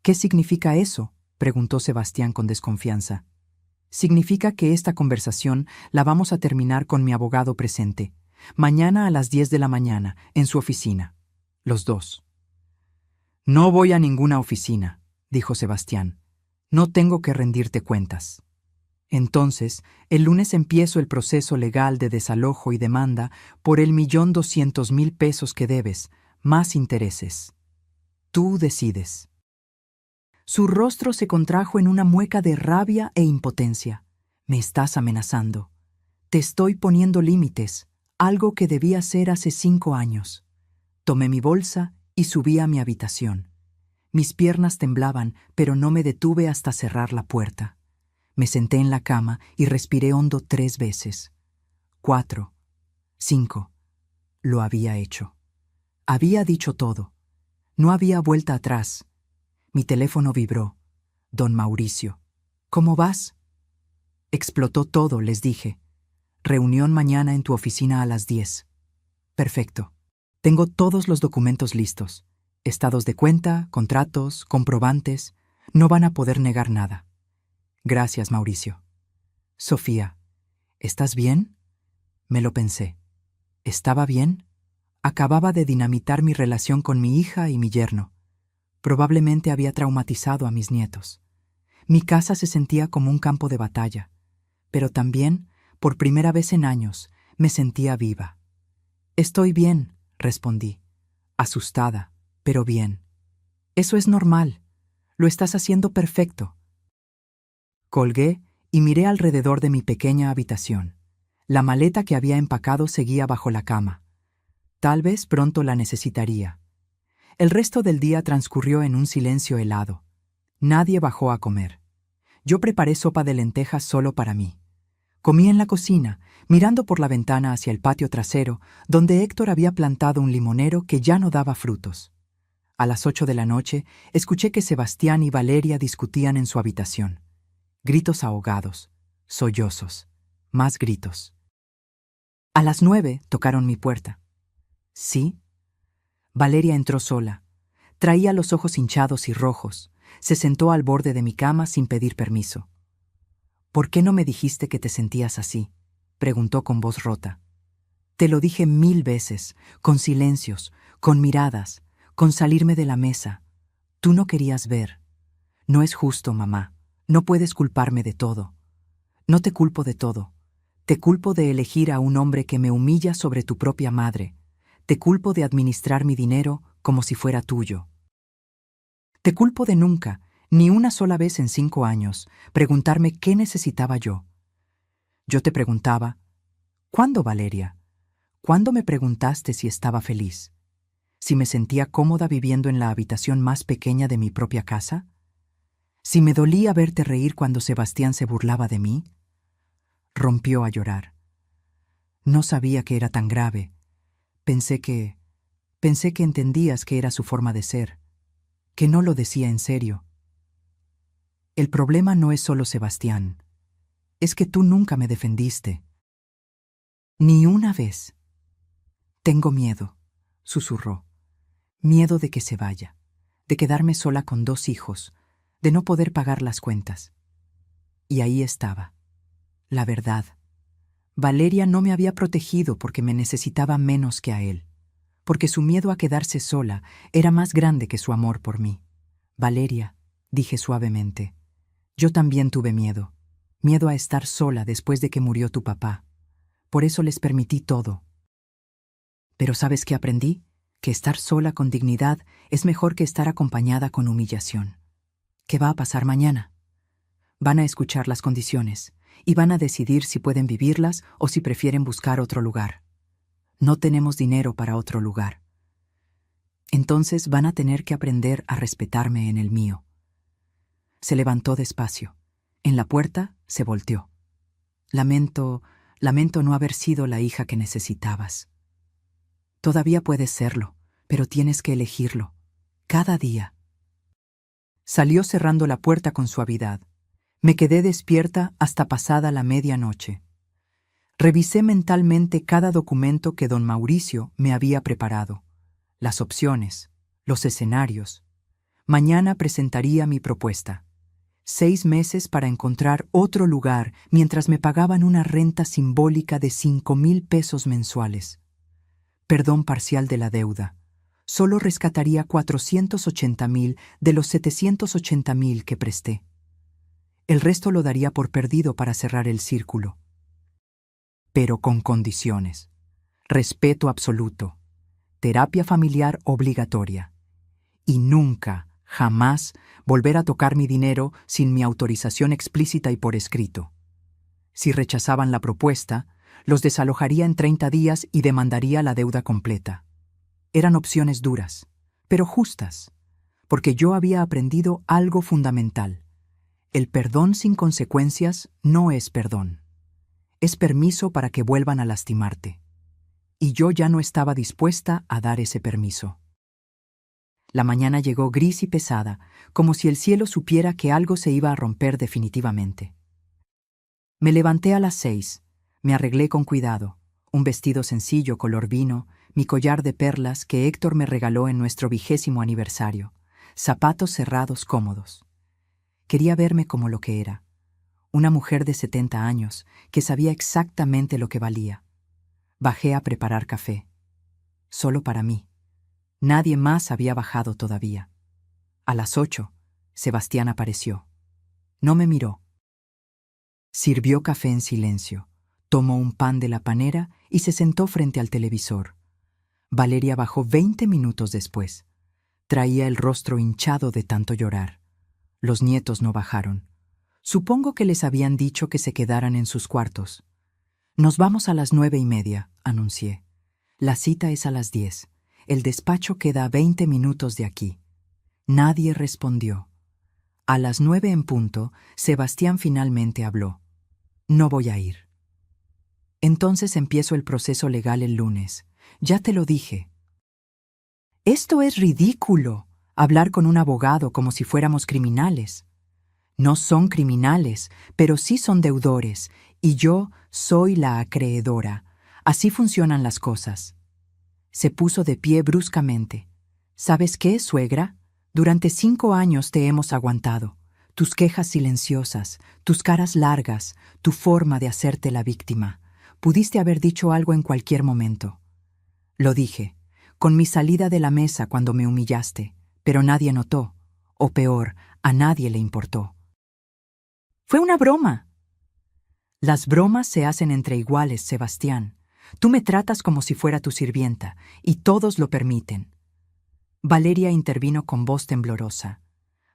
«¿Qué significa eso?», preguntó Sebastián con desconfianza. «Significa que esta conversación la vamos a terminar con mi abogado presente, mañana a las 10 de la mañana, en su oficina. Los dos». «No voy a ninguna oficina», dijo Sebastián. «No tengo que rendirte cuentas». Entonces, el lunes empiezo el proceso legal de desalojo y demanda por el 1.200.000 pesos que debes, más intereses. Tú decides. Su rostro se contrajo en una mueca de rabia e impotencia. Me estás amenazando. Te estoy poniendo límites, algo que debía hacer hace 5 años. Tomé mi bolsa y subí a mi habitación. Mis piernas temblaban, pero no me detuve hasta cerrar la puerta. Me senté en la cama y respiré hondo 3 veces. 4, 5. Lo había hecho. Había dicho todo. No había vuelta atrás. Mi teléfono vibró. «Don Mauricio, ¿cómo vas?» «Explotó todo», les dije. «Reunión mañana en tu oficina a las 10. «Perfecto. Tengo todos los documentos listos. Estados de cuenta, contratos, comprobantes. No van a poder negar nada». «Gracias, Mauricio». «Sofía, ¿estás bien?» Me lo pensé. ¿Estaba bien? Acababa de dinamitar mi relación con mi hija y mi yerno. Probablemente había traumatizado a mis nietos. Mi casa se sentía como un campo de batalla, pero también, por primera vez en años, me sentía viva. «Estoy bien», respondí, asustada, pero bien. «Eso es normal. Lo estás haciendo perfecto». Colgué y miré alrededor de mi pequeña habitación. La maleta que había empacado seguía bajo la cama. Tal vez pronto la necesitaría. El resto del día transcurrió en un silencio helado. Nadie bajó a comer. Yo preparé sopa de lentejas solo para mí. Comí en la cocina, mirando por la ventana hacia el patio trasero, donde Héctor había plantado un limonero que ya no daba frutos. A las 8 de la noche, escuché que Sebastián y Valeria discutían en su habitación. Gritos ahogados, sollozos, más gritos. A las 9 tocaron mi puerta. ¿Sí? Valeria entró sola. Traía los ojos hinchados y rojos. Se sentó al borde de mi cama sin pedir permiso. «¿Por qué no me dijiste que te sentías así?», preguntó con voz rota. «Te lo dije 1000 veces, con silencios, con miradas, con salirme de la mesa. Tú no querías ver. No es justo, mamá. No puedes culparme de todo. No te culpo de todo. Te culpo de elegir a un hombre que me humilla sobre tu propia madre. Te culpo de administrar mi dinero como si fuera tuyo. Te culpo de nunca, ni una sola vez en 5 años, preguntarme qué necesitaba yo. Yo te preguntaba, ¿cuándo, Valeria? ¿Cuándo me preguntaste si estaba feliz? ¿Si me sentía cómoda viviendo en la habitación más pequeña de mi propia casa? Si me dolía verte reír cuando Sebastián se burlaba de mí, rompió a llorar. No sabía que era tan grave. Pensé que entendías que era su forma de ser, que no lo decía en serio. El problema no es solo Sebastián, es que tú nunca me defendiste. Ni una vez. Tengo miedo, susurró. Miedo de que se vaya, de quedarme sola con 2 hijos, de no poder pagar las cuentas. Y ahí estaba, la verdad. Valeria no me había protegido porque me necesitaba menos que a él, porque su miedo a quedarse sola era más grande que su amor por mí. Valeria, dije suavemente, yo también tuve miedo, miedo a estar sola después de que murió tu papá. Por eso les permití todo. Pero ¿sabes qué aprendí? Que estar sola con dignidad es mejor que estar acompañada con humillación. ¿Qué va a pasar mañana? Van a escuchar las condiciones y van a decidir si pueden vivirlas o si prefieren buscar otro lugar. No tenemos dinero para otro lugar. Entonces van a tener que aprender a respetarme en el mío. Se levantó despacio. En la puerta se volteó. Lamento no haber sido la hija que necesitabas. Todavía puedes serlo, pero tienes que elegirlo. Cada día. Salió cerrando la puerta con suavidad. Me quedé despierta hasta pasada la medianoche. Revisé mentalmente cada documento que don Mauricio me había preparado, las opciones, los escenarios. Mañana presentaría mi propuesta. 6 meses para encontrar otro lugar mientras me pagaban una renta simbólica de 5,000 pesos mensuales. Perdón parcial de la deuda. Solo rescataría 480,000 de los 780,000 que presté. El resto lo daría por perdido para cerrar el círculo. Pero con condiciones. Respeto absoluto. Terapia familiar obligatoria. Y nunca, jamás, volver a tocar mi dinero sin mi autorización explícita y por escrito. Si rechazaban la propuesta, los desalojaría en 30 días y demandaría la deuda completa. Eran opciones duras, pero justas, porque yo había aprendido algo fundamental. El perdón sin consecuencias no es perdón. Es permiso para que vuelvan a lastimarte. Y yo ya no estaba dispuesta a dar ese permiso. La mañana llegó gris y pesada, como si el cielo supiera que algo se iba a romper definitivamente. Me levanté a las 6, me arreglé con cuidado, un vestido sencillo color vino, mi collar de perlas que Héctor me regaló en nuestro 20º aniversario, zapatos cerrados cómodos. Quería verme como lo que era, una mujer de 70 años que sabía exactamente lo que valía. Bajé a preparar café, solo para mí. Nadie más había bajado todavía. A las 8, Sebastián apareció. No me miró. Sirvió café en silencio, tomó un pan de la panera y se sentó frente al televisor. Valeria bajó 20 minutos después. Traía el rostro hinchado de tanto llorar. Los nietos no bajaron. Supongo que les habían dicho que se quedaran en sus cuartos. Nos vamos a las 9:30, anuncié. La cita es a las 10. El despacho queda a 20 minutos de aquí. Nadie respondió. A las 9 en punto, Sebastián finalmente habló. No voy a ir. Entonces empiezo el proceso legal el lunes. Ya te lo dije. Esto es ridículo, hablar con un abogado como si fuéramos criminales. No son criminales, pero sí son deudores, y yo soy la acreedora. Así funcionan las cosas. Se puso de pie bruscamente. ¿Sabes qué, suegra? Durante 5 años te hemos aguantado. Tus quejas silenciosas, tus caras largas, tu forma de hacerte la víctima. Pudiste haber dicho algo en cualquier momento. Lo dije, con mi salida de la mesa cuando me humillaste, pero nadie notó, o peor, a nadie le importó. Fue una broma. Las bromas se hacen entre iguales, Sebastián. Tú me tratas como si fuera tu sirvienta, y todos lo permiten. Valeria intervino con voz temblorosa.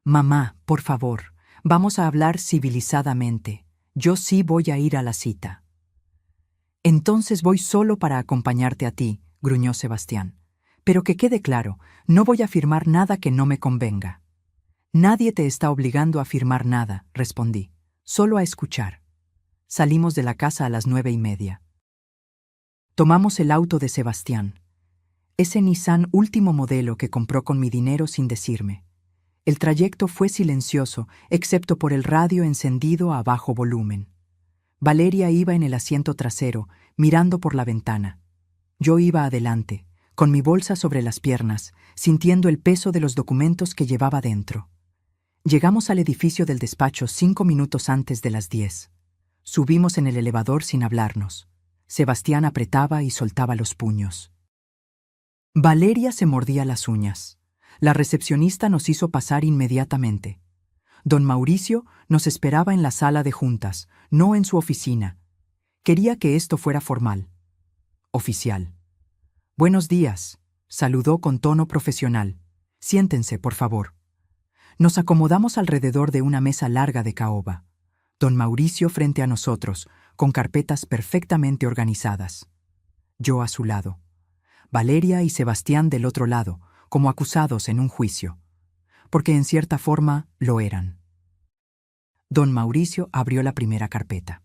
Mamá, por favor, vamos a hablar civilizadamente. Yo sí voy a ir a la cita. Entonces voy solo para acompañarte a ti, gruñó Sebastián. Pero que quede claro, no voy a firmar nada que no me convenga. Nadie te está obligando a firmar nada, respondí. Solo a escuchar. Salimos de la casa a las 9:30. Tomamos el auto de Sebastián. Ese Nissan último modelo que compró con mi dinero sin decirme. El trayecto fue silencioso, excepto por el radio encendido a bajo volumen. Valeria iba en el asiento trasero, mirando por la ventana. Yo iba adelante, con mi bolsa sobre las piernas, sintiendo el peso de los documentos que llevaba dentro. Llegamos al edificio del despacho 5 minutos antes de las 10. Subimos en el elevador sin hablarnos. Sebastián apretaba y soltaba los puños. Valeria se mordía las uñas. La recepcionista nos hizo pasar inmediatamente. Don Mauricio nos esperaba en la sala de juntas, no en su oficina. Quería que esto fuera formal. Oficial. «Buenos días», saludó con tono profesional. «Siéntense, por favor». Nos acomodamos alrededor de una mesa larga de caoba. Don Mauricio frente a nosotros, con carpetas perfectamente organizadas. Yo a su lado. Valeria y Sebastián del otro lado, como acusados en un juicio. Porque en cierta forma lo eran. Don Mauricio abrió la primera carpeta.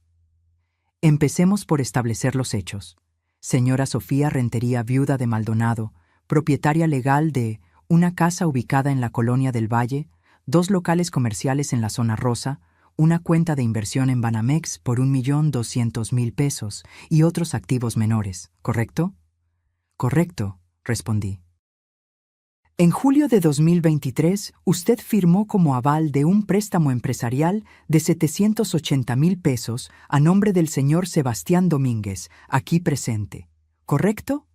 Empecemos por establecer los hechos. Señora Sofía Rentería, viuda de Maldonado, propietaria legal de una casa ubicada en la Colonia del Valle, 2 locales comerciales en la zona rosa, una cuenta de inversión en Banamex por 1.200.000 pesos y otros activos menores, ¿correcto? Correcto, respondí. En julio de 2023, usted firmó como aval de un préstamo empresarial de 780.000 pesos a nombre del señor Sebastián Domínguez, aquí presente. ¿Correcto?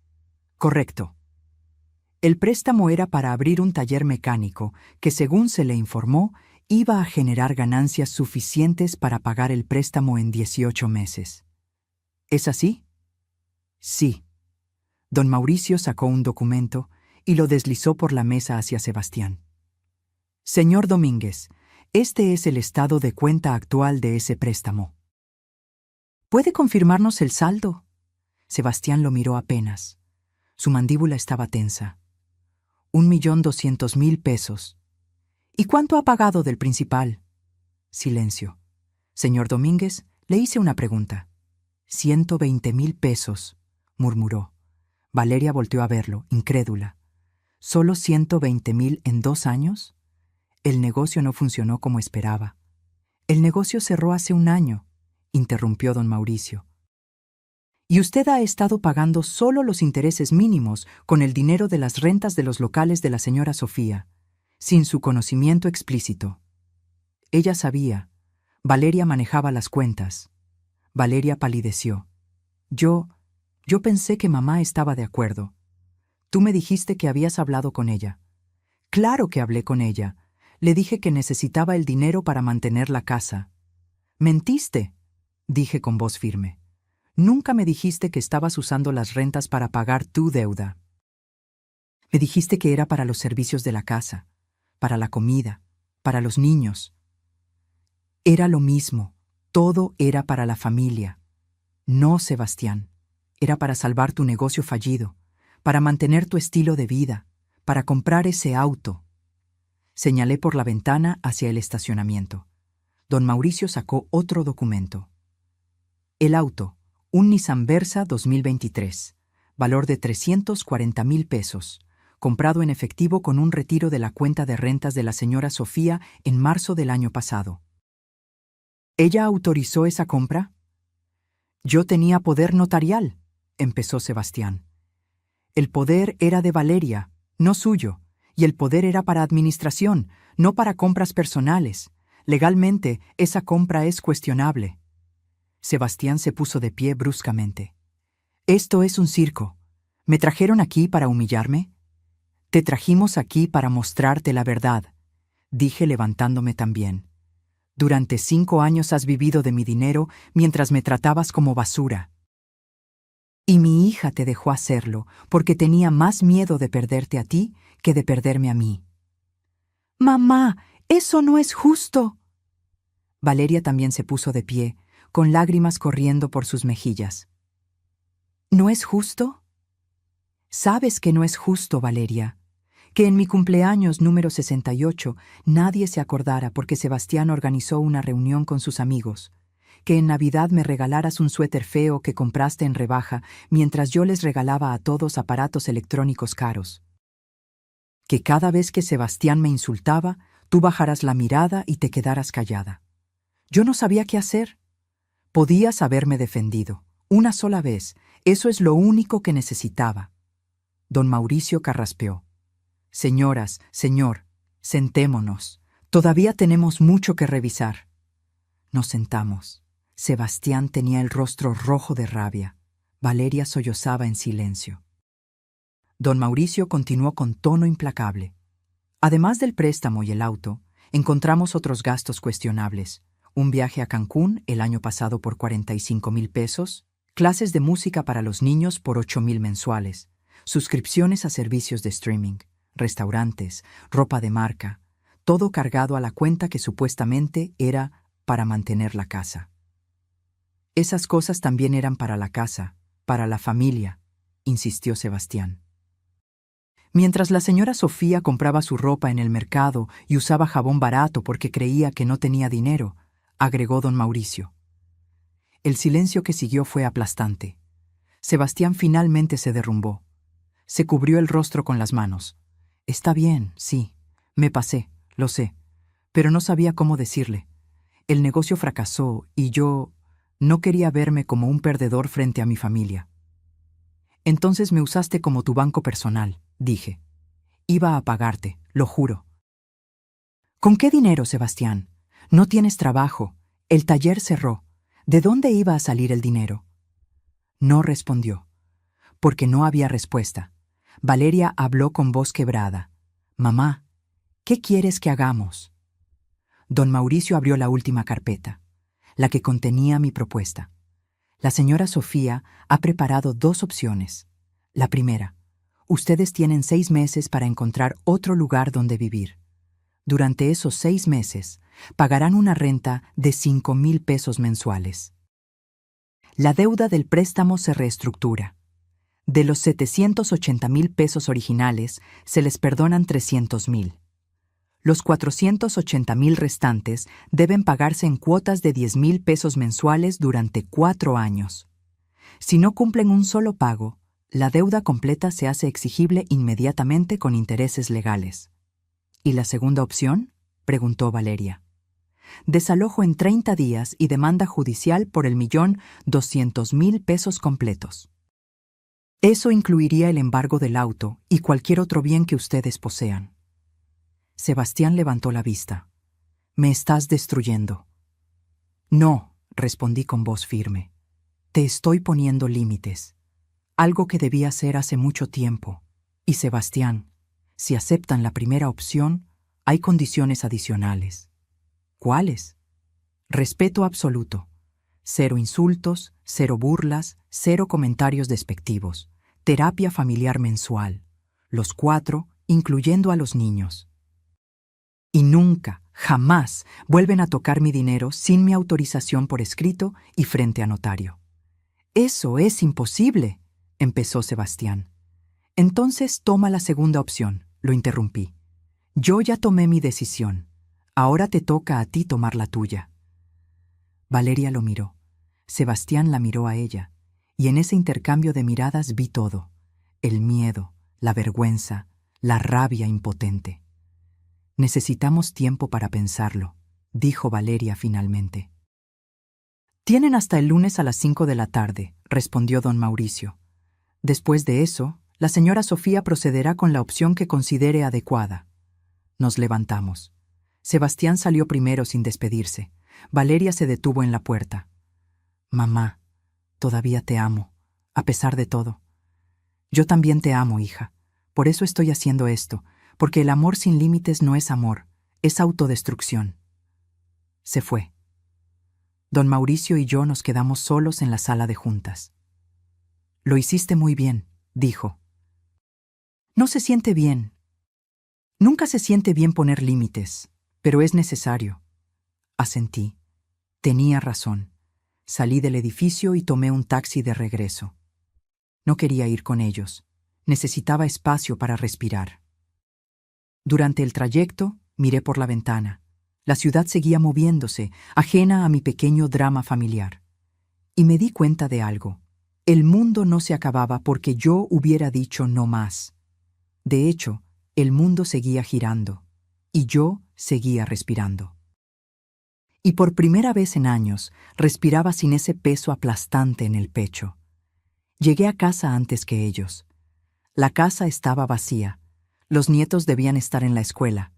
Correcto. El préstamo era para abrir un taller mecánico que, según se le informó, iba a generar ganancias suficientes para pagar el préstamo en 18 meses. ¿Es así? Sí. Don Mauricio sacó un documento y lo deslizó por la mesa hacia Sebastián. Señor Domínguez, este es el estado de cuenta actual de ese préstamo. ¿Puede confirmarnos el saldo? Sebastián lo miró apenas. Su mandíbula estaba tensa. 1.200.000 pesos. ¿Y cuánto ha pagado del principal? Silencio. Señor Domínguez, le hice una pregunta. 120.000 pesos, murmuró. Valeria volteó a verlo, incrédula. ¿Solo 120.000 en 2 años? El negocio no funcionó como esperaba. El negocio cerró hace 1 año, interrumpió don Mauricio. Y usted ha estado pagando solo los intereses mínimos con el dinero de las rentas de los locales de la señora Sofía, sin su conocimiento explícito. Ella sabía. Valeria manejaba las cuentas. Valeria palideció. Yo pensé que mamá estaba de acuerdo. Tú me dijiste que habías hablado con ella. Claro que hablé con ella. Le dije que necesitaba el dinero para mantener la casa. Mentiste, dije con voz firme. Nunca me dijiste que estabas usando las rentas para pagar tu deuda. Me dijiste que era para los servicios de la casa, para la comida, para los niños. Era lo mismo, todo era para la familia. No, Sebastián, era para salvar tu negocio fallido, para mantener tu estilo de vida, para comprar ese auto. Señalé por la ventana hacia el estacionamiento. Don Mauricio sacó otro documento. El auto, un Nissan Versa 2023, valor de 340.000 pesos, comprado en efectivo con un retiro de la cuenta de rentas de la señora Sofía en marzo del año pasado. ¿Ella autorizó esa compra? Yo tenía poder notarial, empezó Sebastián. El poder era de Valeria, no suyo, y el poder era para administración, no para compras personales. Legalmente, esa compra es cuestionable. Sebastián se puso de pie bruscamente. Esto es un circo. ¿Me trajeron aquí para humillarme? Te trajimos aquí para mostrarte la verdad, dije levantándome también. Durante 5 años has vivido de mi dinero mientras me tratabas como basura. Y mi hija te dejó hacerlo porque tenía más miedo de perderte a ti que de perderme a mí. Mamá, eso no es justo. Valeria también se puso de pie, con lágrimas corriendo por sus mejillas. ¿No es justo? Sabes que no es justo, Valeria, Que en mi cumpleaños número 68 nadie se acordara porque Sebastián organizó una reunión con sus amigos. Que en Navidad me regalaras un suéter feo que compraste en rebaja mientras yo les regalaba a todos aparatos electrónicos caros. Que cada vez que Sebastián me insultaba, tú bajaras la mirada y te quedaras callada. Yo no sabía qué hacer. Podías haberme defendido. Una sola vez. Eso es lo único que necesitaba. Don Mauricio carraspeó. Señoras, señor, sentémonos. Todavía tenemos mucho que revisar. Nos sentamos. Sebastián tenía el rostro rojo de rabia. Valeria sollozaba en silencio. Don Mauricio continuó con tono implacable. Además del préstamo y el auto, encontramos otros gastos cuestionables. Un viaje a Cancún el año pasado por 45,000 pesos, clases de música para los niños por 8,000 mensuales, suscripciones a servicios de streaming, restaurantes, ropa de marca, todo cargado a la cuenta que supuestamente era para mantener la casa. Esas cosas también eran para la casa, para la familia, insistió Sebastián. Mientras la señora Sofía compraba su ropa en el mercado y usaba jabón barato porque creía que no tenía dinero, agregó don Mauricio. El silencio que siguió fue aplastante. Sebastián finalmente se derrumbó. Se cubrió el rostro con las manos. Está bien, sí, me pasé, lo sé, pero no sabía cómo decirle. El negocio fracasó y yo no quería verme como un perdedor frente a mi familia. Entonces me usaste como tu banco personal, dije. Iba a pagarte, lo juro. ¿Con qué dinero, Sebastián? No tienes trabajo. El taller cerró. ¿De dónde iba a salir el dinero? No respondió, porque no había respuesta. Valeria habló con voz quebrada. Mamá, ¿qué quieres que hagamos? Don Mauricio abrió la última carpeta, la que contenía mi propuesta. La señora Sofía ha preparado 2 opciones. La primera, ustedes tienen 6 meses para encontrar otro lugar donde vivir. Durante esos 6 meses, pagarán una renta de 5,000 pesos mensuales. La deuda del préstamo se reestructura. De los 780,000 pesos originales, se les perdonan 300,000. Los 480,000 restantes deben pagarse en cuotas de 10,000 pesos mensuales durante 4 años. Si no cumplen un solo pago, la deuda completa se hace exigible inmediatamente con intereses legales. ¿Y la segunda opción?, preguntó Valeria. Desalojo en 30 días y demanda judicial por 1,200,000 pesos completos. Eso incluiría el embargo del auto y cualquier otro bien que ustedes posean. Sebastián levantó la vista. Me estás destruyendo. No, respondí con voz firme. Te estoy poniendo límites. Algo que debía hacer hace mucho tiempo. Y Sebastián, si aceptan la primera opción, hay condiciones adicionales. ¿Cuáles? Respeto absoluto. 0 insultos, 0 burlas, 0 comentarios despectivos. Terapia familiar mensual. Los 4, incluyendo a los niños. Y nunca, jamás, vuelven a tocar mi dinero sin mi autorización por escrito y frente a notario. Eso es imposible, empezó Sebastián. Entonces toma la segunda opción, lo interrumpí. Yo ya tomé mi decisión. Ahora te toca a ti tomar la tuya. Valeria lo miró. Sebastián la miró a ella, y en ese intercambio de miradas vi todo: el miedo, la vergüenza, la rabia impotente. Necesitamos tiempo para pensarlo, dijo Valeria finalmente. Tienen hasta el lunes a las 5 de la tarde, respondió don Mauricio. Después de eso, la señora Sofía procederá con la opción que considere adecuada. Nos levantamos. Sebastián salió primero sin despedirse. Valeria se detuvo en la puerta. Mamá, todavía te amo, a pesar de todo. Yo también te amo, hija. Por eso estoy haciendo esto, porque el amor sin límites no es amor, es autodestrucción. Se fue. Don Mauricio y yo nos quedamos solos en la sala de juntas. Lo hiciste muy bien, dijo. No se siente bien. Nunca se siente bien poner límites, pero es necesario. Asentí. Tenía razón. Salí del edificio y tomé un taxi de regreso. No quería ir con ellos. Necesitaba espacio para respirar. Durante el trayecto, miré por la ventana. La ciudad seguía moviéndose, ajena a mi pequeño drama familiar. Y me di cuenta de algo. El mundo no se acababa porque yo hubiera dicho no más. De hecho, el mundo seguía girando, y yo seguía respirando. Y por primera vez en años, respiraba sin ese peso aplastante en el pecho. Llegué a casa antes que ellos. La casa estaba vacía. Los nietos debían estar en la escuela.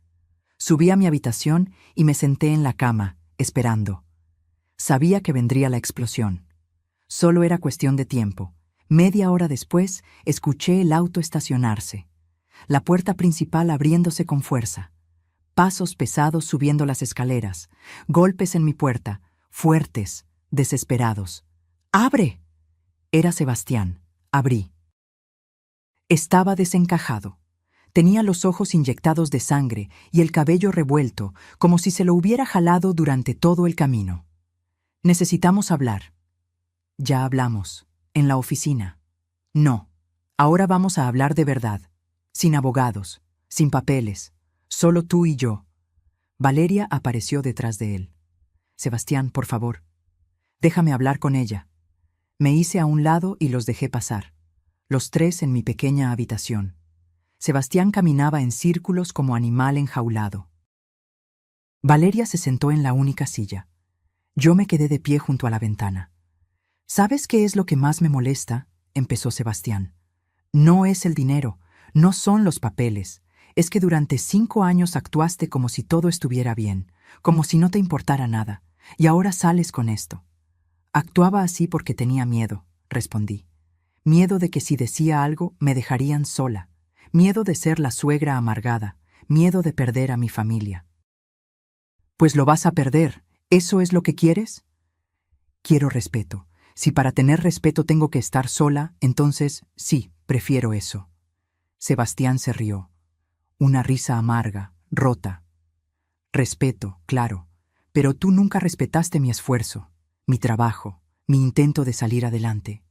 Subí a mi habitación y me senté en la cama, esperando. Sabía que vendría la explosión. Solo era cuestión de tiempo. Media hora después, escuché el auto estacionarse. La puerta principal abriéndose con fuerza. Pasos pesados subiendo las escaleras. Golpes en mi puerta, fuertes, desesperados. ¡Abre! Era Sebastián. Abrí. Estaba desencajado. Tenía los ojos inyectados de sangre y el cabello revuelto, como si se lo hubiera jalado durante todo el camino. Necesitamos hablar. Ya hablamos. En la oficina. No. Ahora vamos a hablar de verdad. Sin abogados, sin papeles, solo tú y yo. Valeria apareció detrás de él. Sebastián, por favor. Déjame hablar con ella. Me hice a un lado y los dejé pasar. Los tres en mi pequeña habitación. Sebastián caminaba en círculos como animal enjaulado. Valeria se sentó en la única silla. Yo me quedé de pie junto a la ventana. ¿Sabes qué es lo que más me molesta?, empezó Sebastián. No es el dinero, no son los papeles. Es que durante 5 años actuaste como si todo estuviera bien, como si no te importara nada, y ahora sales con esto. Actuaba así porque tenía miedo, respondí. Miedo de que si decía algo me dejarían sola. Miedo de ser la suegra amargada, miedo de perder a mi familia. Pues lo vas a perder, ¿eso es lo que quieres? Quiero respeto. Si para tener respeto tengo que estar sola, entonces sí, prefiero eso. Sebastián se rió. Una risa amarga, rota. Respeto, claro, pero tú nunca respetaste mi esfuerzo, mi trabajo, mi intento de salir adelante.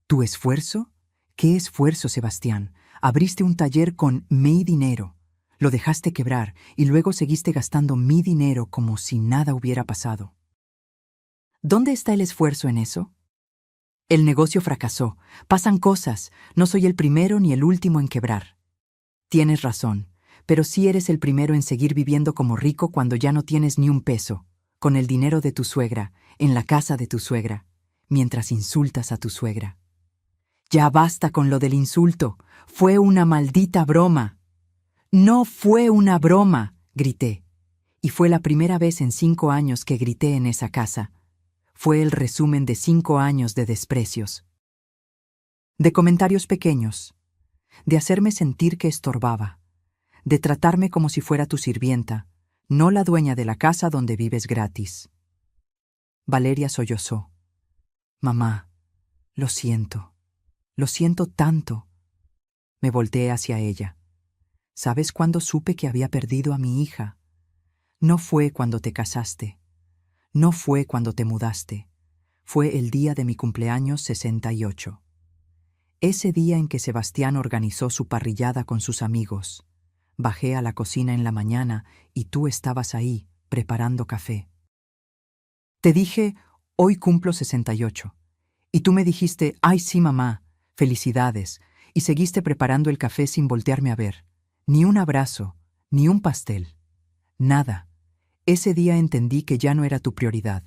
¿Tu esfuerzo? ¿Qué esfuerzo, Sebastián? Abriste un taller con mi dinero, lo dejaste quebrar y luego seguiste gastando mi dinero como si nada hubiera pasado. ¿Dónde está el esfuerzo en eso? El negocio fracasó, pasan cosas, no soy el primero ni el último en quebrar. Tienes razón, pero sí eres el primero en seguir viviendo como rico cuando ya no tienes ni un peso, con el dinero de tu suegra, en la casa de tu suegra, mientras insultas a tu suegra. Ya basta con lo del insulto. Fue una maldita broma. No fue una broma, grité. Y fue la primera vez en 5 años que grité en esa casa. Fue el resumen de 5 años de desprecios. De comentarios pequeños. De hacerme sentir que estorbaba. De tratarme como si fuera tu sirvienta, no la dueña de la casa donde vives gratis. Valeria sollozó. Mamá, lo siento. Lo siento tanto. Me volteé hacia ella. ¿Sabes cuándo supe que había perdido a mi hija? No fue cuando te casaste. No fue cuando te mudaste. Fue el día de mi cumpleaños 68. Ese día en que Sebastián organizó su parrillada con sus amigos. Bajé a la cocina en la mañana y tú estabas ahí, preparando café. Te dije, hoy cumplo 68. Y tú me dijiste, ay sí, mamá. Felicidades, y seguiste preparando el café sin voltearme a ver. Ni un abrazo, ni un pastel. Nada. Ese día entendí que ya no era tu prioridad.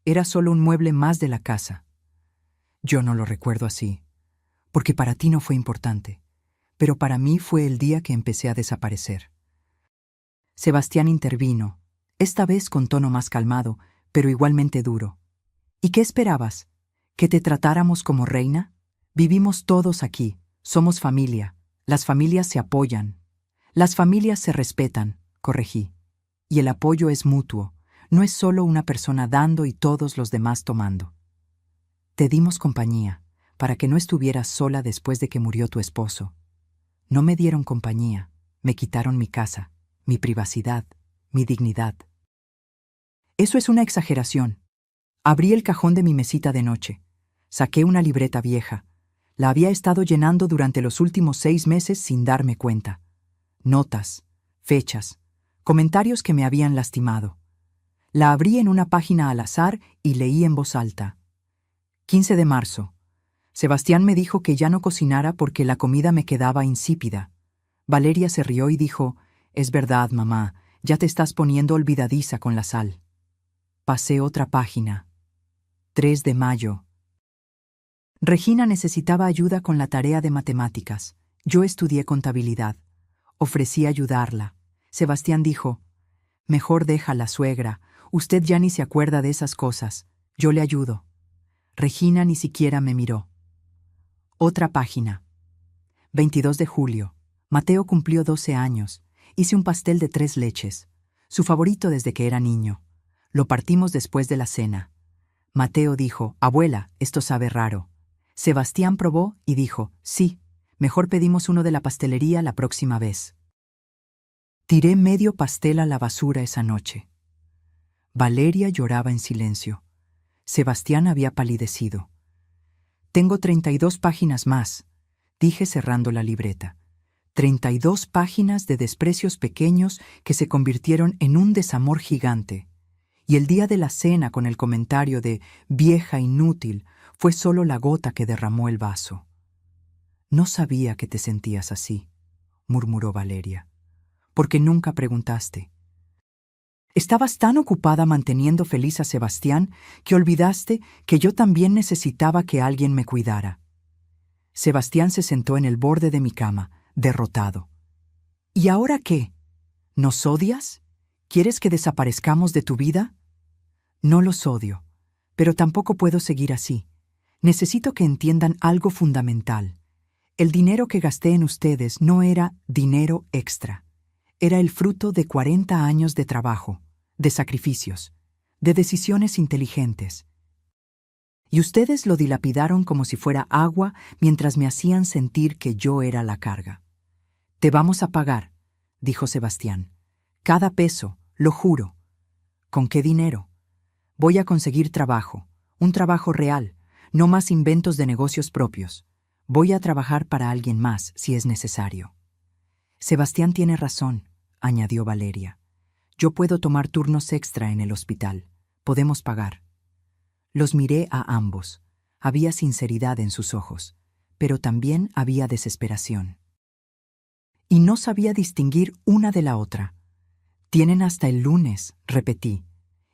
Era solo un mueble más de la casa. Yo no lo recuerdo así, porque para ti no fue importante, pero para mí fue el día que empecé a desaparecer. Sebastián intervino, esta vez con tono más calmado, pero igualmente duro. ¿Y qué esperabas? ¿Que te tratáramos como reina? Vivimos todos aquí, somos familia, las familias se apoyan. Las familias se respetan, corregí. Y el apoyo es mutuo, no es solo una persona dando y todos los demás tomando. Te dimos compañía, para que no estuvieras sola después de que murió tu esposo. No me dieron compañía, me quitaron mi casa, mi privacidad, mi dignidad. Eso es una exageración. Abrí el cajón de mi mesita de noche, saqué una libreta vieja. La había estado llenando durante los últimos 6 meses sin darme cuenta. Notas, fechas, comentarios que me habían lastimado. La abrí en una página al azar y leí en voz alta. 15 de marzo. Sebastián me dijo que ya no cocinara porque la comida me quedaba insípida. Valeria se rió y dijo, «Es verdad, mamá, ya te estás poniendo olvidadiza con la sal». Pasé otra página. 3 de mayo. Regina necesitaba ayuda con la tarea de matemáticas. Yo estudié contabilidad. Ofrecí ayudarla. Sebastián dijo, «Mejor déjala, suegra. Usted ya ni se acuerda de esas cosas. Yo le ayudo». Regina ni siquiera me miró. Otra página. 22 de julio. Mateo cumplió 12 años. Hice un pastel de 3 leches. Su favorito desde que era niño. Lo partimos después de la cena. Mateo dijo, «Abuela, esto sabe raro». Sebastián probó y dijo, «Sí, mejor pedimos uno de la pastelería la próxima vez». Tiré medio pastel a la basura esa noche. Valeria lloraba en silencio. Sebastián había palidecido. «Tengo 32 páginas más», dije cerrando la libreta. 32 páginas de desprecios pequeños que se convirtieron en un desamor gigante. Y el día de la cena con el comentario de «vieja inútil» fue solo la gota que derramó el vaso. «No sabía que te sentías así», murmuró Valeria, «porque nunca preguntaste. Estabas tan ocupada manteniendo feliz a Sebastián que olvidaste que yo también necesitaba que alguien me cuidara». Sebastián se sentó en el borde de mi cama, derrotado. «¿Y ahora qué? ¿Nos odias? ¿Quieres que desaparezcamos de tu vida?» «No los odio, pero tampoco puedo seguir así. Necesito que entiendan algo fundamental. El dinero que gasté en ustedes no era dinero extra. Era el fruto de 40 años de trabajo, de sacrificios, de decisiones inteligentes. Y ustedes lo dilapidaron como si fuera agua mientras me hacían sentir que yo era la carga. «Te vamos a pagar», dijo Sebastián. «Cada peso, lo juro». «¿Con qué dinero?» «Voy a conseguir trabajo, un trabajo real, no más inventos de negocios propios. Voy a trabajar para alguien más si es necesario». «Sebastián tiene razón», añadió Valeria. «Yo puedo tomar turnos extra en el hospital. Podemos pagar». Los miré a ambos. Había sinceridad en sus ojos, pero también había desesperación. Y no sabía distinguir una de la otra. «Tienen hasta el lunes», repetí.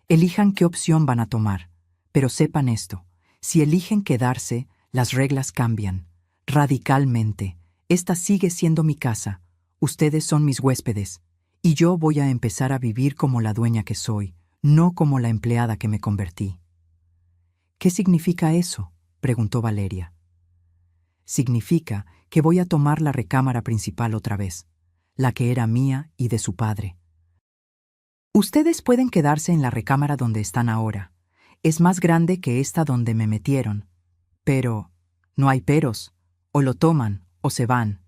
«Elijan qué opción van a tomar. Pero sepan esto, si eligen quedarse, las reglas cambian. Radicalmente. Esta sigue siendo mi casa. Ustedes son mis huéspedes. Y yo voy a empezar a vivir como la dueña que soy, no como la empleada que me convertí». «¿Qué significa eso?», preguntó Valeria. «Significa que voy a tomar la recámara principal otra vez, la que era mía y de su padre. Ustedes pueden quedarse en la recámara donde están ahora. Es más grande que esta donde me metieron. Pero no hay peros. O lo toman o se van.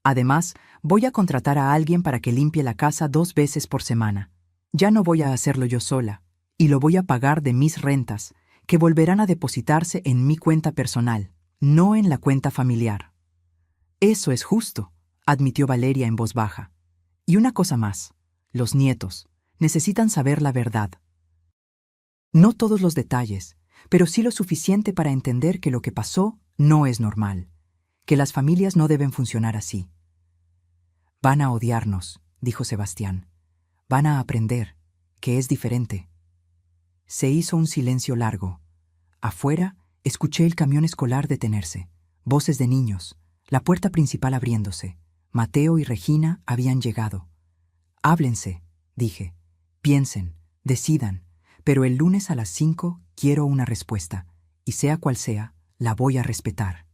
Además, voy a contratar a alguien para que limpie la casa 2 veces por semana. Ya no voy a hacerlo yo sola, y lo voy a pagar de mis rentas, que volverán a depositarse en mi cuenta personal, no en la cuenta familiar». «Eso es justo», admitió Valeria en voz baja. «Y una cosa más, los nietos necesitan saber la verdad. No todos los detalles, pero sí lo suficiente para entender que lo que pasó no es normal, que las familias no deben funcionar así». «Van a odiarnos», dijo Sebastián. «Van a aprender que es diferente». Se hizo un silencio largo. Afuera, escuché el camión escolar detenerse, voces de niños, la puerta principal abriéndose. Mateo y Regina habían llegado. «Háblense», dije. «Piensen, decidan, pero el lunes a las 5 quiero una respuesta, y sea cual sea, la voy a respetar.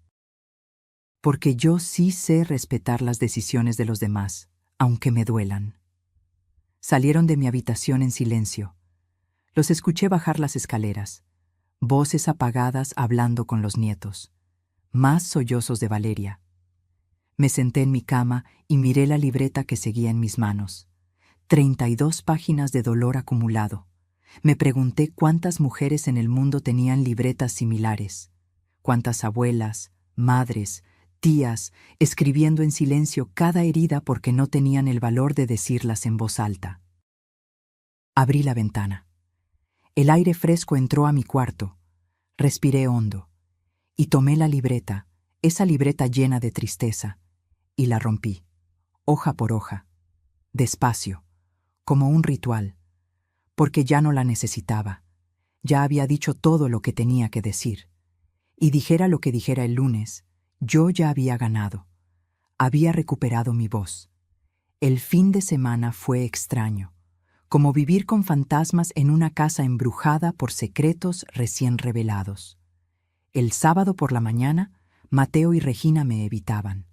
Porque yo sí sé respetar las decisiones de los demás, aunque me duelan». Salieron de mi habitación en silencio. Los escuché bajar las escaleras, voces apagadas hablando con los nietos, más sollozos de Valeria. Me senté en mi cama y miré la libreta que seguía en mis manos. 32 páginas de dolor acumulado. Me pregunté cuántas mujeres en el mundo tenían libretas similares, cuántas abuelas, madres, tías, escribiendo en silencio cada herida porque no tenían el valor de decirlas en voz alta. Abrí la ventana. El aire fresco entró a mi cuarto. Respiré hondo y tomé la libreta, esa libreta llena de tristeza, y la rompí, hoja por hoja, despacio, como un ritual, porque ya no la necesitaba. Ya había dicho todo lo que tenía que decir. Y dijera lo que dijera el lunes, yo ya había ganado. Había recuperado mi voz. El fin de semana fue extraño, como vivir con fantasmas en una casa embrujada por secretos recién revelados. El sábado por la mañana, Mateo y Regina me evitaban.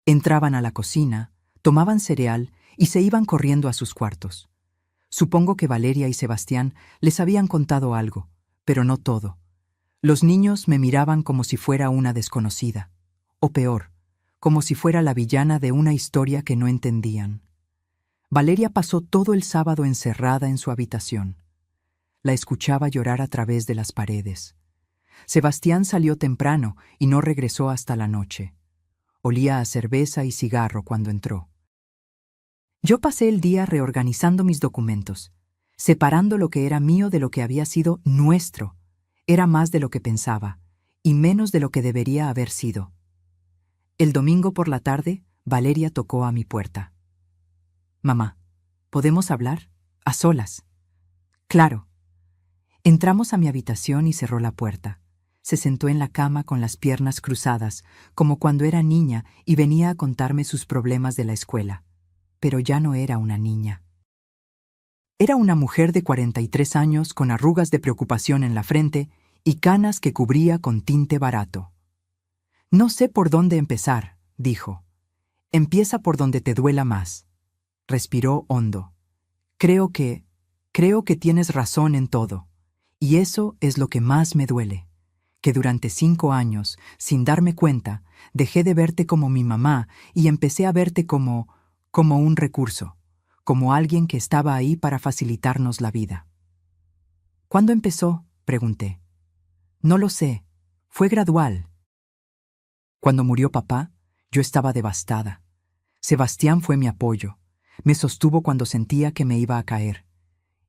Entraban a la cocina, tomaban cereal y se iban corriendo a sus cuartos. Supongo que Valeria y Sebastián les habían contado algo, pero no todo. Los niños me miraban como si fuera una desconocida, o peor, como si fuera la villana de una historia que no entendían. Valeria pasó todo el sábado encerrada en su habitación. La escuchaba llorar a través de las paredes. Sebastián salió temprano y no regresó hasta la noche. Olía a cerveza y cigarro cuando entró. Yo pasé el día reorganizando mis documentos, separando lo que era mío de lo que había sido nuestro. Era más de lo que pensaba, y menos de lo que debería haber sido. El domingo por la tarde, Valeria tocó a mi puerta. «Mamá, ¿podemos hablar? A solas». «Claro». Entramos a mi habitación y cerró la puerta. Se sentó en la cama con las piernas cruzadas, como cuando era niña y venía a contarme sus problemas de la escuela. Pero ya no era una niña. Era una mujer de 43 años con arrugas de preocupación en la frente y canas que cubría con tinte barato. «No sé por dónde empezar», dijo. «Empieza por donde te duela más». Respiró hondo. Creo que tienes razón en todo. Y eso es lo que más me duele. Que durante 5 años, sin darme cuenta, dejé de verte como mi mamá y empecé a verte como un recurso, como alguien que estaba ahí para facilitarnos la vida». «¿Cuándo empezó?», pregunté. «No lo sé. Fue gradual». Cuando murió papá, yo estaba devastada. Sebastián fue mi apoyo. Me sostuvo cuando sentía que me iba a caer.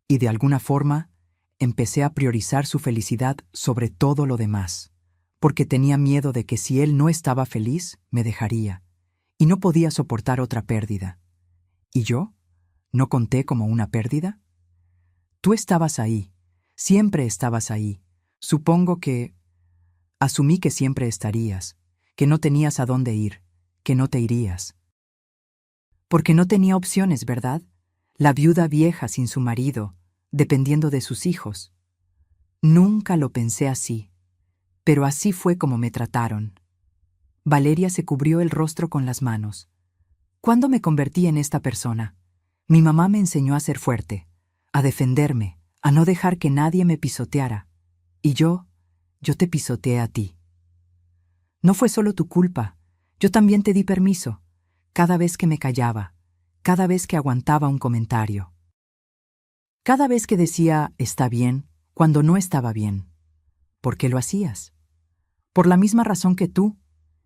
Y de alguna forma, empecé a priorizar su felicidad sobre todo lo demás, porque tenía miedo de que si él no estaba feliz, me dejaría, y no podía soportar otra pérdida. ¿Y yo? ¿No conté como una pérdida? Tú estabas ahí, siempre estabas ahí. Supongo que... Asumí que siempre estarías, que no tenías a dónde ir, que no te irías. Porque no tenía opciones, ¿verdad? La viuda vieja sin su marido, dependiendo de sus hijos. Nunca lo pensé así, pero así fue como me trataron. Valeria se cubrió el rostro con las manos. ¿Cuándo me convertí en esta persona? Mi mamá me enseñó a ser fuerte, a defenderme, a no dejar que nadie me pisoteara. Y yo te pisoteé a ti. No fue solo tu culpa, yo también te di permiso, cada vez que me callaba, cada vez que aguantaba un comentario. Cada vez que decía «está bien» cuando no estaba bien. ¿Por qué lo hacías? Por la misma razón que tú,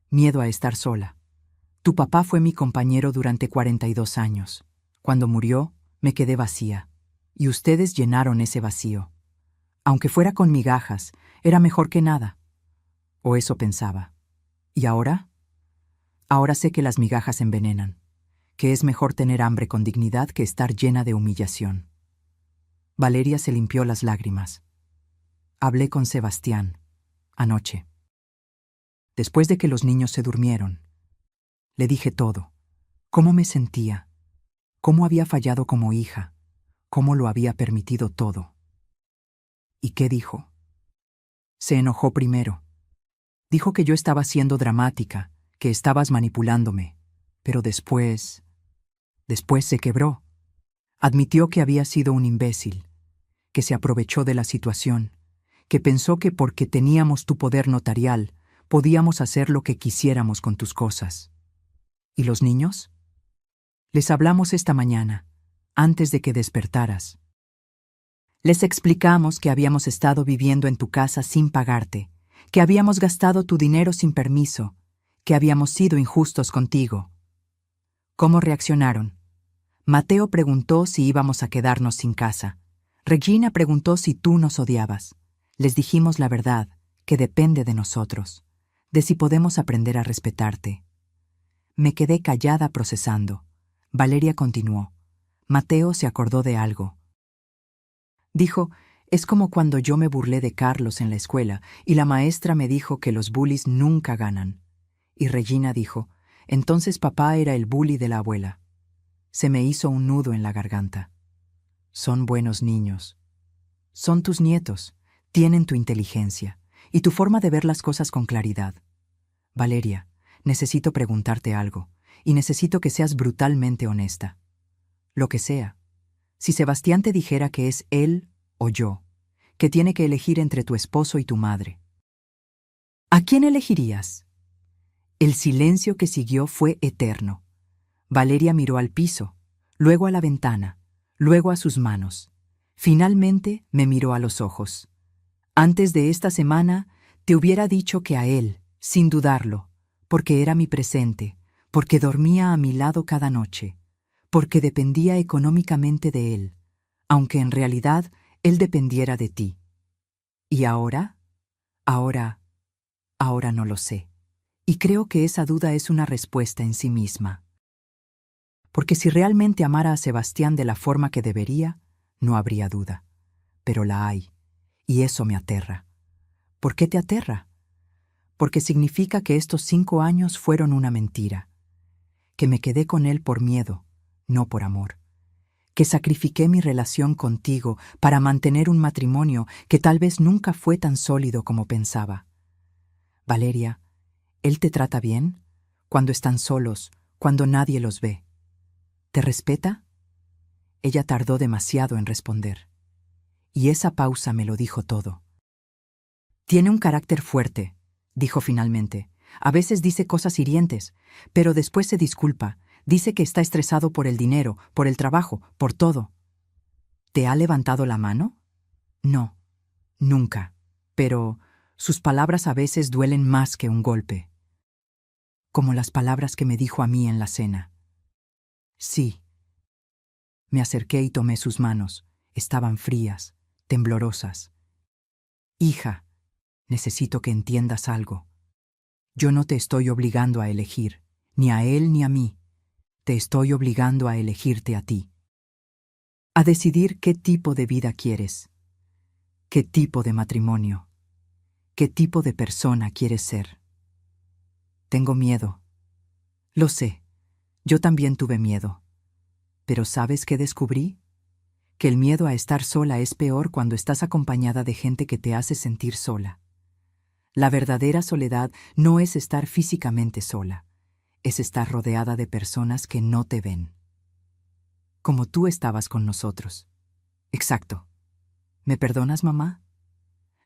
miedo a estar sola. Tu papá fue mi compañero durante 42 años. Cuando murió, me quedé vacía, y ustedes llenaron ese vacío. Aunque fuera con migajas, era mejor que nada. O eso pensaba. ¿Y ahora? Ahora sé que las migajas envenenan, que es mejor tener hambre con dignidad que estar llena de humillación. Valeria se limpió las lágrimas. Hablé con Sebastián, anoche. Después de que los niños se durmieron, le dije todo. Cómo me sentía, cómo había fallado como hija, cómo lo había permitido todo. ¿Y qué dijo? Se enojó primero. Dijo que yo estaba siendo dramática, que estabas manipulándome, pero después se quebró. Admitió que había sido un imbécil, que se aprovechó de la situación, que pensó que porque teníamos tu poder notarial, podíamos hacer lo que quisiéramos con tus cosas. ¿Y los niños? Les hablamos esta mañana, antes de que despertaras. Les explicamos que habíamos estado viviendo en tu casa sin pagarte, que habíamos gastado tu dinero sin permiso, que habíamos sido injustos contigo. ¿Cómo reaccionaron? Mateo preguntó si íbamos a quedarnos sin casa. Regina preguntó si tú nos odiabas. Les dijimos la verdad, que depende de nosotros, de si podemos aprender a respetarte. Me quedé callada procesando. Valeria continuó. Mateo se acordó de algo. Dijo, es como cuando yo me burlé de Carlos en la escuela y la maestra me dijo que los bullies nunca ganan. Y Regina dijo, entonces papá era el bully de la abuela. Se me hizo un nudo en la garganta. Son buenos niños. Son tus nietos, tienen tu inteligencia y tu forma de ver las cosas con claridad. Valeria, necesito preguntarte algo, y necesito que seas brutalmente honesta. Lo que sea. Si Sebastián te dijera que es él o yo, que tiene que elegir entre tu esposo y tu madre, ¿a quién elegirías? El silencio que siguió fue eterno. Valeria miró al piso, luego a la ventana, luego a sus manos. Finalmente me miró a los ojos. Antes de esta semana te hubiera dicho que a él, sin dudarlo, porque era mi presente, porque dormía a mi lado cada noche, porque dependía económicamente de él, aunque en realidad él dependiera de ti. ¿Y ahora? Ahora no lo sé. Y creo que esa duda es una respuesta en sí misma. Porque si realmente amara a Sebastián de la forma que debería, no habría duda. Pero la hay, y eso me aterra. ¿Por qué te aterra? Porque significa que estos 5 años fueron una mentira, que me quedé con él por miedo, no por amor, que sacrifiqué mi relación contigo para mantener un matrimonio que tal vez nunca fue tan sólido como pensaba. Valeria, ¿él te trata bien? Cuando están solos, cuando nadie los ve. ¿Te respeta? Ella tardó demasiado en responder. Y esa pausa me lo dijo todo. Tiene un carácter fuerte, dijo finalmente. A veces dice cosas hirientes, pero después se disculpa. Dice que está estresado por el dinero, por el trabajo, por todo. ¿Te ha levantado la mano? No, nunca. Pero sus palabras a veces duelen más que un golpe. Como las palabras que me dijo a mí en la cena. Sí. Me acerqué y tomé sus manos. Estaban frías, temblorosas. Hija, necesito que entiendas algo. Yo no te estoy obligando a elegir, ni a él ni a mí. Te estoy obligando a elegirte a ti. A decidir qué tipo de vida quieres, qué tipo de matrimonio, qué tipo de persona quieres ser. Tengo miedo. Lo sé, yo también tuve miedo. Pero ¿sabes qué descubrí? Que el miedo a estar sola es peor cuando estás acompañada de gente que te hace sentir sola. La verdadera soledad no es estar físicamente sola, es estar rodeada de personas que no te ven. Como tú estabas con nosotros. Exacto. ¿Me perdonas, mamá?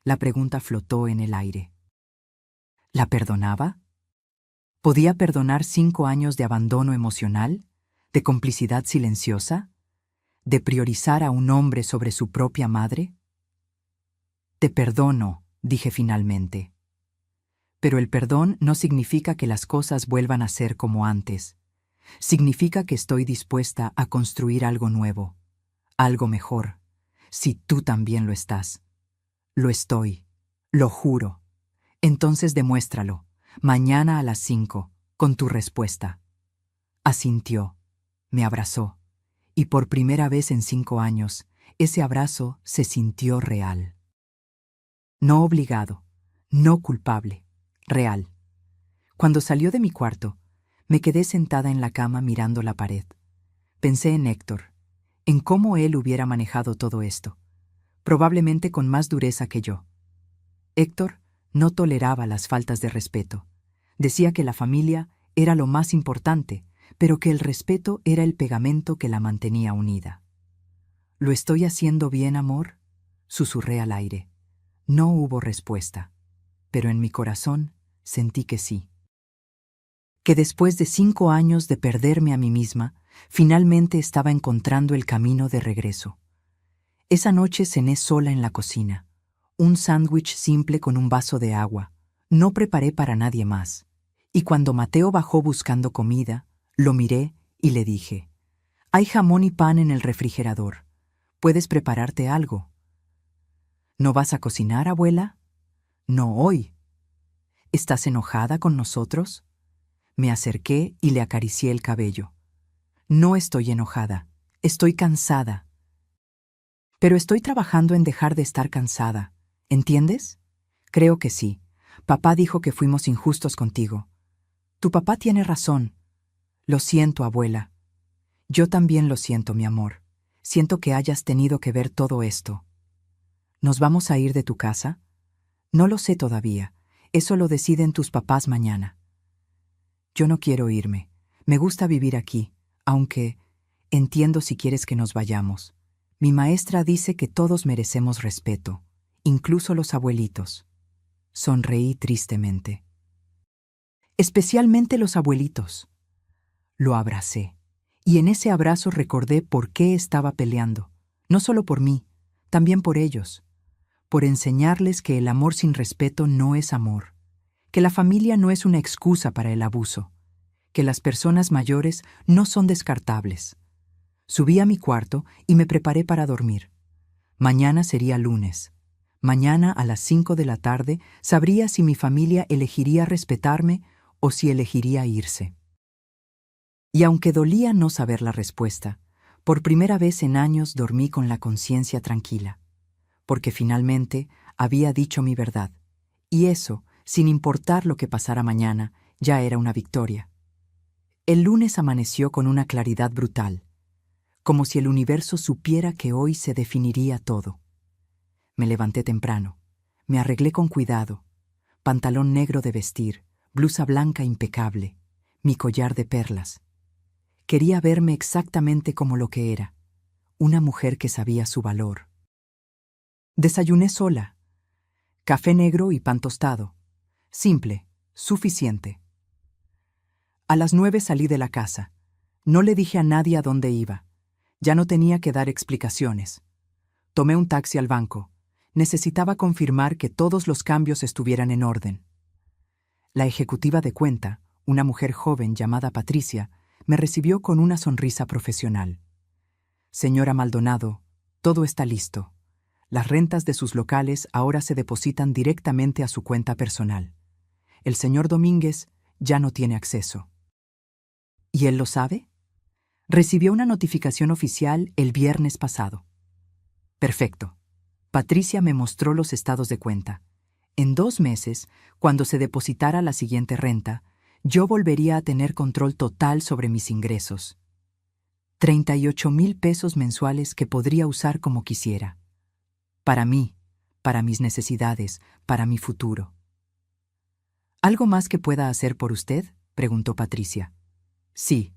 La pregunta flotó en el aire. ¿La perdonaba? ¿Podía perdonar 5 años de abandono emocional, de complicidad silenciosa, de priorizar a un hombre sobre su propia madre? Te perdono, dije finalmente. Pero el perdón no significa que las cosas vuelvan a ser como antes. Significa que estoy dispuesta a construir algo nuevo, algo mejor, si tú también lo estás. Lo estoy, lo juro. Entonces demuéstralo, mañana a las 5, con tu respuesta. Asintió, me abrazó, y por primera vez en 5 años, ese abrazo se sintió real. No obligado, no culpable, real. Cuando salió de mi cuarto, me quedé sentada en la cama mirando la pared. Pensé en Héctor, en cómo él hubiera manejado todo esto, probablemente con más dureza que yo. Héctor no toleraba las faltas de respeto. Decía que la familia era lo más importante, pero que el respeto era el pegamento que la mantenía unida. ¿Lo estoy haciendo bien, amor?, susurré al aire. No hubo respuesta, pero en mi corazón sentí que sí. Que después de 5 años de perderme a mí misma, finalmente estaba encontrando el camino de regreso. Esa noche cené sola en la cocina. Un sándwich simple con un vaso de agua. No preparé para nadie más. Y cuando Mateo bajó buscando comida, lo miré y le dije, «Hay jamón y pan en el refrigerador. ¿Puedes prepararte algo?» «¿No vas a cocinar, abuela?» «No hoy». «¿Estás enojada con nosotros?» Me acerqué y le acaricié el cabello. «No estoy enojada, estoy cansada. Pero estoy trabajando en dejar de estar cansada. ¿Entiendes?» «Creo que sí. Papá dijo que fuimos injustos contigo». «Tu papá tiene razón». «Lo siento, abuela». «Yo también lo siento, mi amor. Siento que hayas tenido que ver todo esto». «¿Nos vamos a ir de tu casa?» «No lo sé todavía. Eso lo deciden tus papás mañana». «Yo no quiero irme. Me gusta vivir aquí, aunque entiendo si quieres que nos vayamos. Mi maestra dice que todos merecemos respeto, incluso los abuelitos». Sonreí tristemente. «Especialmente los abuelitos». Lo abracé, y en ese abrazo recordé por qué estaba peleando, no solo por mí, también por ellos, por enseñarles que el amor sin respeto no es amor, que la familia no es una excusa para el abuso, que las personas mayores no son descartables. Subí a mi cuarto y me preparé para dormir. Mañana sería lunes. Mañana a las 5 de la tarde sabría si mi familia elegiría respetarme o si elegiría irse. Y aunque dolía no saber la respuesta, por primera vez en años dormí con la conciencia tranquila, porque finalmente había dicho mi verdad, y eso, sin importar lo que pasara mañana, ya era una victoria. El lunes amaneció con una claridad brutal, como si el universo supiera que hoy se definiría todo. Me levanté temprano, me arreglé con cuidado, pantalón negro de vestir, blusa blanca impecable, mi collar de perlas. Quería verme exactamente como lo que era, una mujer que sabía su valor. Desayuné sola, café negro y pan tostado. Simple, suficiente. A las 9 salí de la casa. No le dije a nadie a dónde iba. Ya no tenía que dar explicaciones. Tomé un taxi al banco. Necesitaba confirmar que todos los cambios estuvieran en orden. La ejecutiva de cuenta, una mujer joven llamada Patricia, me recibió con una sonrisa profesional. «Señora Maldonado, todo está listo. Las rentas de sus locales ahora se depositan directamente a su cuenta personal. El señor Domínguez ya no tiene acceso». «¿Y él lo sabe?» «Recibió una notificación oficial el viernes pasado». «Perfecto». Patricia me mostró los estados de cuenta. En 2 meses, cuando se depositara la siguiente renta, yo volvería a tener control total sobre mis ingresos. 38,000 pesos mensuales que podría usar como quisiera. Para mí, para mis necesidades, para mi futuro. ¿Algo más que pueda hacer por usted?, preguntó Patricia. Sí,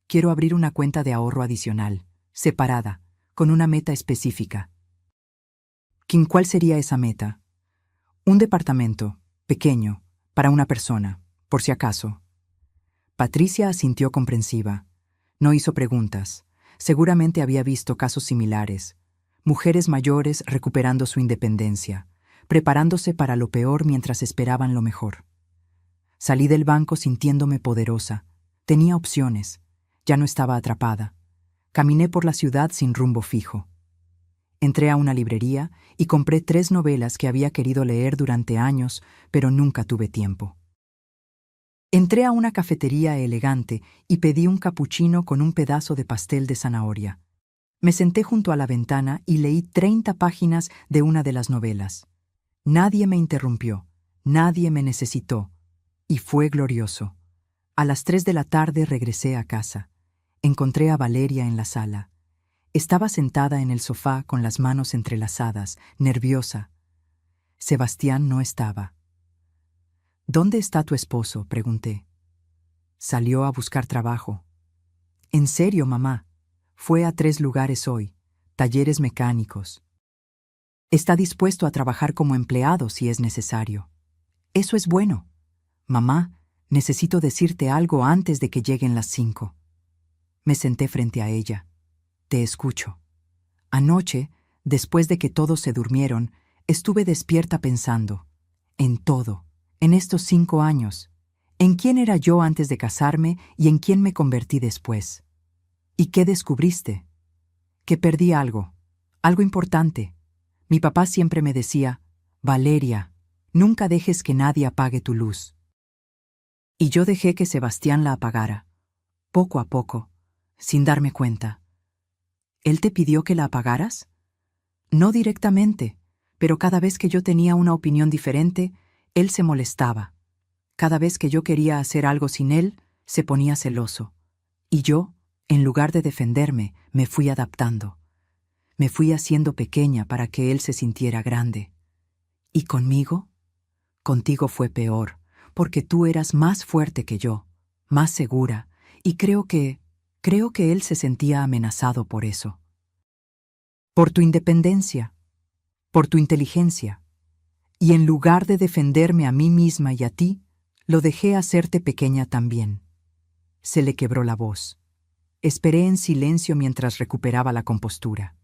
quiero abrir una cuenta de ahorro adicional, separada, con una meta específica. ¿Cuál sería esa meta? Un departamento, pequeño, para una persona, por si acaso. Patricia asintió comprensiva. No hizo preguntas. Seguramente había visto casos similares. Mujeres mayores recuperando su independencia, preparándose para lo peor mientras esperaban lo mejor. Salí del banco sintiéndome poderosa. Tenía opciones. Ya no estaba atrapada. Caminé por la ciudad sin rumbo fijo. Entré a una librería y compré 3 novelas que había querido leer durante años, pero nunca tuve tiempo. Entré a una cafetería elegante y pedí un capuchino con un pedazo de pastel de zanahoria. Me senté junto a la ventana y leí 30 páginas de una de las novelas. Nadie me interrumpió, nadie me necesitó, y fue glorioso. A las 3 de la tarde regresé a casa. Encontré a Valeria en la sala. Estaba sentada en el sofá con las manos entrelazadas, nerviosa. Sebastián no estaba. «¿Dónde está tu esposo?», pregunté. «Salió a buscar trabajo». «¿En serio, mamá? Fue a 3 lugares hoy, talleres mecánicos. Está dispuesto a trabajar como empleado si es necesario». «Eso es bueno». «Mamá, necesito decirte algo antes de que lleguen las 5». Me senté frente a ella. «Te escucho». Anoche, después de que todos se durmieron, estuve despierta pensando. En todo. En estos 5 años. ¿En quién era yo antes de casarme y en quién me convertí después? ¿Y qué descubriste? Que perdí algo, algo importante. Mi papá siempre me decía, Valeria, nunca dejes que nadie apague tu luz. Y yo dejé que Sebastián la apagara, poco a poco, sin darme cuenta. ¿Él te pidió que la apagaras? No directamente, pero cada vez que yo tenía una opinión diferente, él se molestaba. Cada vez que yo quería hacer algo sin él, se ponía celoso. Y yo, en lugar de defenderme, me fui adaptando. Me fui haciendo pequeña para que él se sintiera grande. ¿Y conmigo? Contigo fue peor, porque tú eras más fuerte que yo, más segura, y creo que él se sentía amenazado por eso. Por tu independencia, por tu inteligencia. Y en lugar de defenderme a mí misma y a ti, lo dejé hacerte pequeña también. Se le quebró la voz. Esperé en silencio mientras recuperaba la compostura.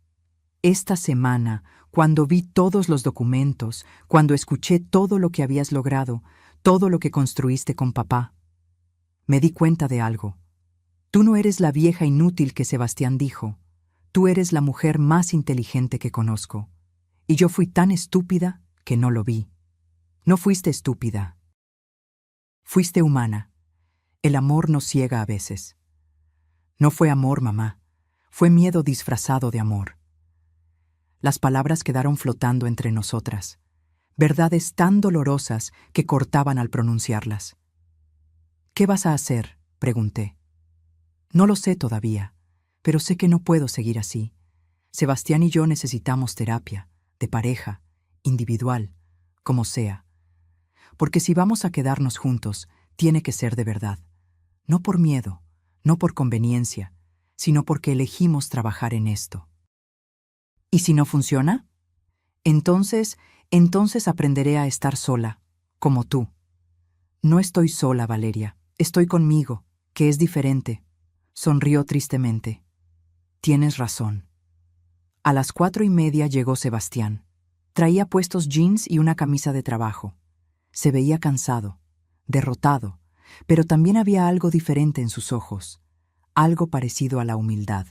Esta semana, cuando vi todos los documentos, cuando escuché todo lo que habías logrado, todo lo que construiste con papá, me di cuenta de algo. Tú no eres la vieja inútil que Sebastián dijo. Tú eres la mujer más inteligente que conozco. Y yo fui tan estúpida que no lo vi. No fuiste estúpida. Fuiste humana. El amor nos ciega a veces. No fue amor, mamá. Fue miedo disfrazado de amor. Las palabras quedaron flotando entre nosotras, verdades tan dolorosas que cortaban al pronunciarlas. ¿Qué vas a hacer?, pregunté. No lo sé todavía, pero sé que no puedo seguir así. Sebastián y yo necesitamos terapia, de pareja, individual, como sea. Porque si vamos a quedarnos juntos, tiene que ser de verdad. No por miedo, no por conveniencia, sino porque elegimos trabajar en esto. ¿Y si no funciona? Entonces aprenderé a estar sola, como tú. No estoy sola, Valeria. Estoy conmigo, que es diferente. Sonrió tristemente. Tienes razón. A las 4:30 llegó Sebastián. Traía puestos jeans y una camisa de trabajo. Se veía cansado, derrotado, pero también había algo diferente en sus ojos, algo parecido a la humildad.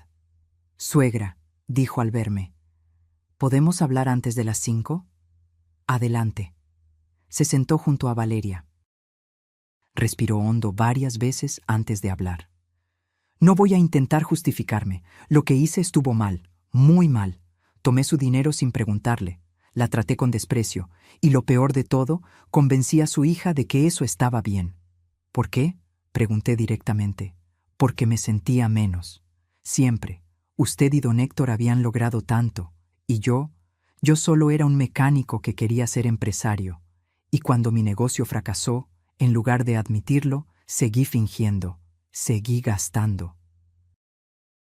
Suegra, dijo al verme. ¿Podemos hablar antes de las 5? Adelante. Se sentó junto a Valeria. Respiró hondo varias veces antes de hablar. No voy a intentar justificarme. Lo que hice estuvo mal, muy mal. Tomé su dinero sin preguntarle. La traté con desprecio. Y lo peor de todo, convencí a su hija de que eso estaba bien. ¿Por qué?, pregunté directamente. Porque me sentía menos. Siempre. Usted y don Héctor habían logrado tanto. Y yo solo era un mecánico que quería ser empresario. Y cuando mi negocio fracasó, en lugar de admitirlo, seguí fingiendo, seguí gastando.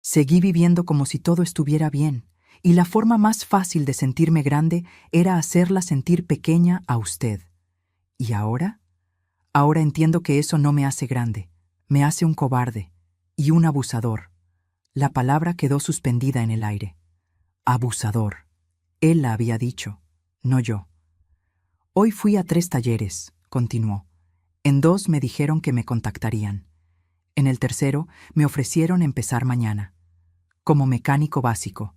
Seguí viviendo como si todo estuviera bien, y la forma más fácil de sentirme grande era hacerla sentir pequeña a usted. ¿Y ahora? Ahora entiendo que eso no me hace grande, me hace un cobarde y un abusador. La palabra quedó suspendida en el aire. Abusador. Él la había dicho, no yo. Hoy fui a 3 talleres, continuó. En 2 me dijeron que me contactarían. En el tercero me ofrecieron empezar mañana. Como mecánico básico.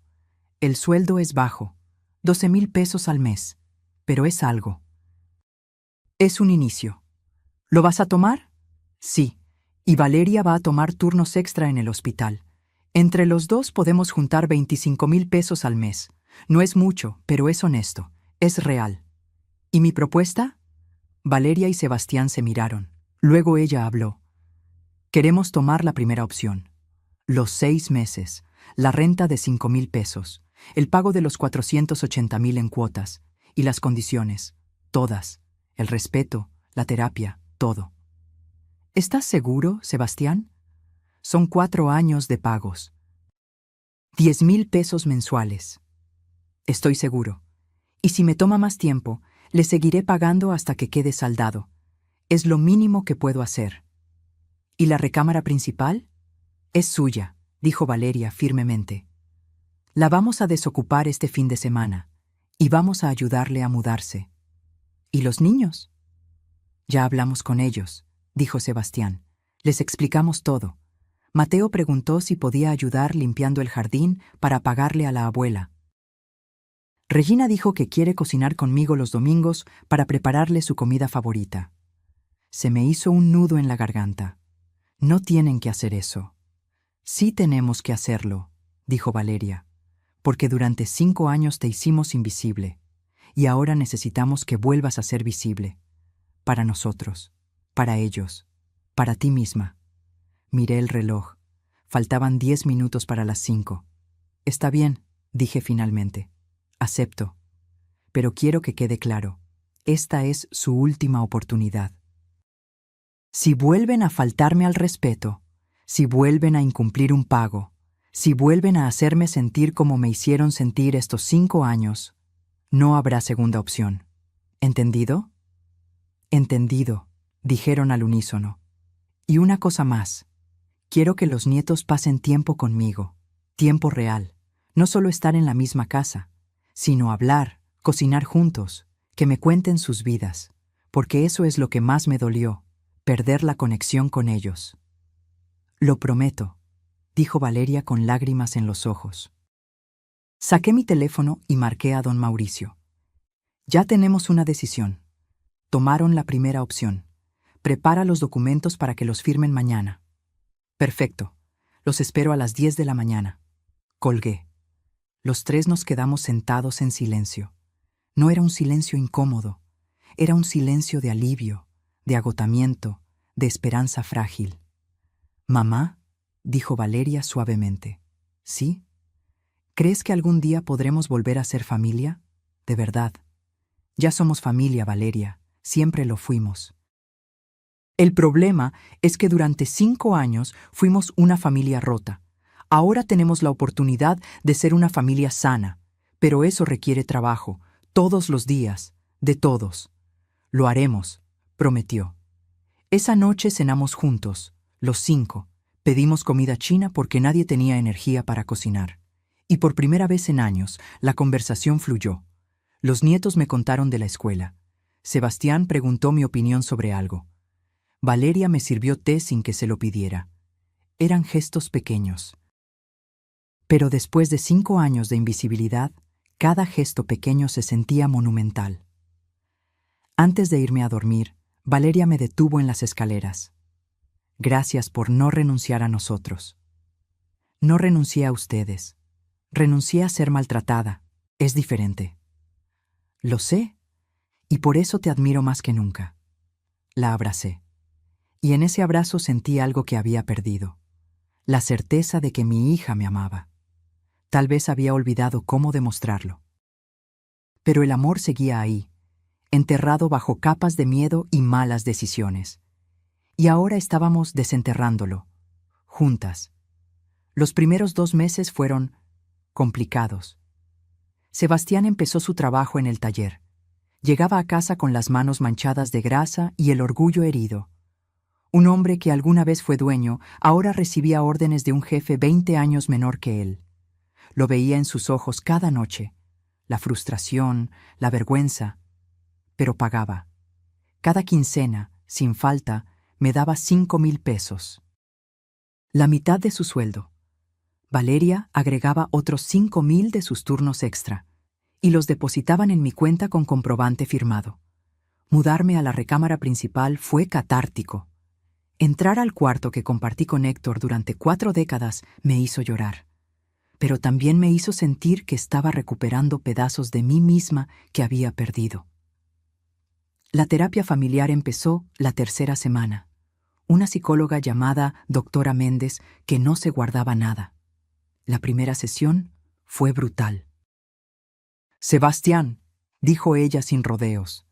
El sueldo es bajo, 12,000 pesos al mes, pero es algo. Es un inicio. ¿Lo vas a tomar? Sí, y Valeria va a tomar turnos extra en el hospital. Entre los dos podemos juntar 25,000 pesos al mes. No es mucho, pero es honesto, es real. ¿Y mi propuesta? Valeria y Sebastián se miraron. Luego ella habló. Queremos tomar la primera opción. Los 6 meses, la renta de 5,000 pesos, el pago de los 480,000 en cuotas, y las condiciones, todas, el respeto, la terapia, todo. ¿Estás seguro, Sebastián? Son 4 años de pagos. 10,000 pesos mensuales. Estoy seguro. Y si me toma más tiempo, le seguiré pagando hasta que quede saldado. Es lo mínimo que puedo hacer. ¿Y la recámara principal? Es suya, dijo Valeria firmemente. La vamos a desocupar este fin de semana, y vamos a ayudarle a mudarse. ¿Y los niños? Ya hablamos con ellos. dijo Sebastián. Les explicamos todo. Mateo preguntó si podía ayudar limpiando el jardín para pagarle a la abuela. Regina dijo que quiere cocinar conmigo los domingos para prepararle su comida favorita. Se me hizo un nudo en la garganta. No tienen que hacer eso. Sí tenemos que hacerlo, dijo Valeria, porque durante 5 años te hicimos invisible, y ahora necesitamos que vuelvas a ser visible. Para nosotros, para ellos, para ti misma. Miré el reloj. Faltaban 10 minutos para las 5. Está bien, dije finalmente. Acepto. Pero quiero que quede claro. Esta es su última oportunidad. Si vuelven a faltarme al respeto, si vuelven a incumplir un pago, si vuelven a hacerme sentir como me hicieron sentir estos 5 años, no habrá segunda opción. ¿Entendido? Entendido, dijeron al unísono. Y una cosa más. Quiero que los nietos pasen tiempo conmigo, tiempo real, no solo estar en la misma casa, sino hablar, cocinar juntos, que me cuenten sus vidas, porque eso es lo que más me dolió, perder la conexión con ellos. Lo prometo, dijo Valeria con lágrimas en los ojos. Saqué mi teléfono y marqué a don Mauricio. Ya tenemos una decisión. Tomaron la primera opción. Prepara los documentos para que los firmen mañana. Perfecto. Los espero a las 10 de la mañana. Colgué. Los 3 nos quedamos sentados en silencio. No era un silencio incómodo. Era un silencio de alivio, de agotamiento, de esperanza frágil. «Mamá», dijo Valeria suavemente. «¿Sí? ¿Crees que algún día podremos volver a ser familia? De verdad. Ya somos familia, Valeria. Siempre lo fuimos. El problema es que durante 5 años fuimos una familia rota. Ahora tenemos la oportunidad de ser una familia sana, pero eso requiere trabajo, todos los días, de todos. Lo haremos», prometió. Esa noche cenamos juntos, los 5. Pedimos comida china porque nadie tenía energía para cocinar. Y por primera vez en años, la conversación fluyó. Los nietos me contaron de la escuela. Sebastián preguntó mi opinión sobre algo. Valeria me sirvió té sin que se lo pidiera. Eran gestos pequeños. Pero después de 5 años de invisibilidad, cada gesto pequeño se sentía monumental. Antes de irme a dormir, Valeria me detuvo en las escaleras. Gracias por no renunciar a nosotros. No renuncié a ustedes. Renuncié a ser maltratada. Es diferente. Lo sé, y por eso te admiro más que nunca. La abracé. Y en ese abrazo sentí algo que había perdido. La certeza de que mi hija me amaba. Tal vez había olvidado cómo demostrarlo. Pero el amor seguía ahí, enterrado bajo capas de miedo y malas decisiones. Y ahora estábamos desenterrándolo, juntas. Los primeros 2 meses fueron complicados. Sebastián empezó su trabajo en el taller. Llegaba a casa con las manos manchadas de grasa y el orgullo herido. Un hombre que alguna vez fue dueño, ahora recibía órdenes de un jefe 20 años menor que él. Lo veía en sus ojos cada noche. La frustración, la vergüenza. Pero pagaba. Cada quincena, sin falta, me daba 5,000 pesos. La mitad de su sueldo. Valeria agregaba otros 5,000 de sus turnos extra, y los depositaban en mi cuenta con comprobante firmado. Mudarme a la recámara principal fue catártico. Entrar al cuarto que compartí con Héctor durante 4 décadas me hizo llorar, pero también me hizo sentir que estaba recuperando pedazos de mí misma que había perdido. La terapia familiar empezó la 3ª semana. Una psicóloga llamada doctora Méndez que no se guardaba nada. La primera sesión fue brutal. «Sebastián», dijo ella sin rodeos,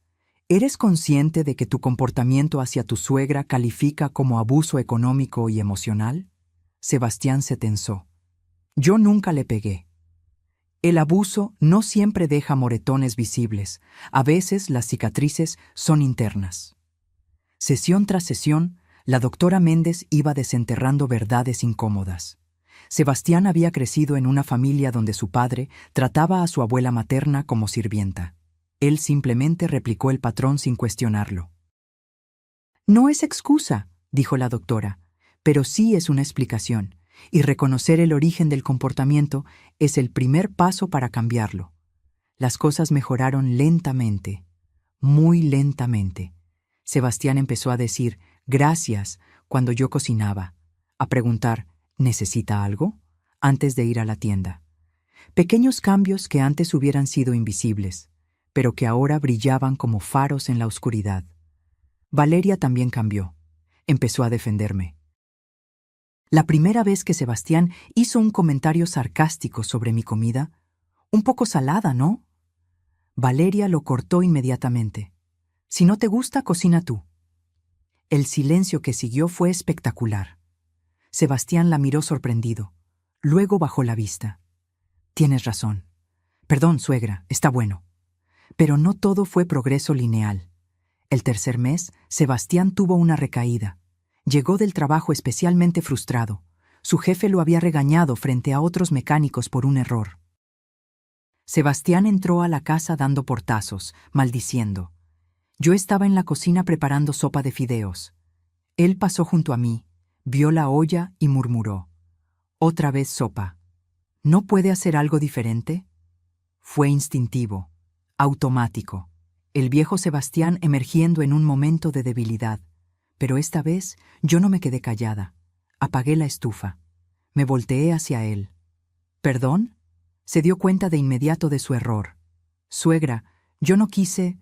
¿eres consciente de que tu comportamiento hacia tu suegra califica como abuso económico y emocional? Sebastián se tensó. Yo nunca le pegué. El abuso no siempre deja moretones visibles. A veces las cicatrices son internas. Sesión tras sesión, la doctora Méndez iba desenterrando verdades incómodas. Sebastián había crecido en una familia donde su padre trataba a su abuela materna como sirvienta. Él simplemente replicó el patrón sin cuestionarlo. No es excusa, dijo la doctora, pero sí es una explicación, y reconocer el origen del comportamiento es el primer paso para cambiarlo. Las cosas mejoraron lentamente, muy lentamente. Sebastián empezó a decir gracias cuando yo cocinaba, a preguntar ¿necesita algo? Antes de ir a la tienda. Pequeños cambios que antes hubieran sido invisibles, pero que ahora brillaban como faros en la oscuridad. Valeria también cambió. Empezó a defenderme. La primera vez que Sebastián hizo un comentario sarcástico sobre mi comida, un poco salada, ¿no? Valeria lo cortó inmediatamente. Si no te gusta, cocina tú. El silencio que siguió fue espectacular. Sebastián la miró sorprendido. Luego bajó la vista. Tienes razón. Perdón, suegra, está bueno. Pero no todo fue progreso lineal. El tercer mes, Sebastián tuvo una recaída. Llegó del trabajo especialmente frustrado. Su jefe lo había regañado frente a otros mecánicos por un error. Sebastián entró a la casa dando portazos, maldiciendo. Yo estaba en la cocina preparando sopa de fideos. Él pasó junto a mí, vio la olla y murmuró. Otra vez sopa. ¿No puede hacer algo diferente? Fue instintivo, automático. El viejo Sebastián emergiendo en un momento de debilidad. Pero esta vez yo no me quedé callada. Apagué la estufa. Me volteé hacia él. ¿Perdón? Se dio cuenta de inmediato de su error. Suegra, yo no quise...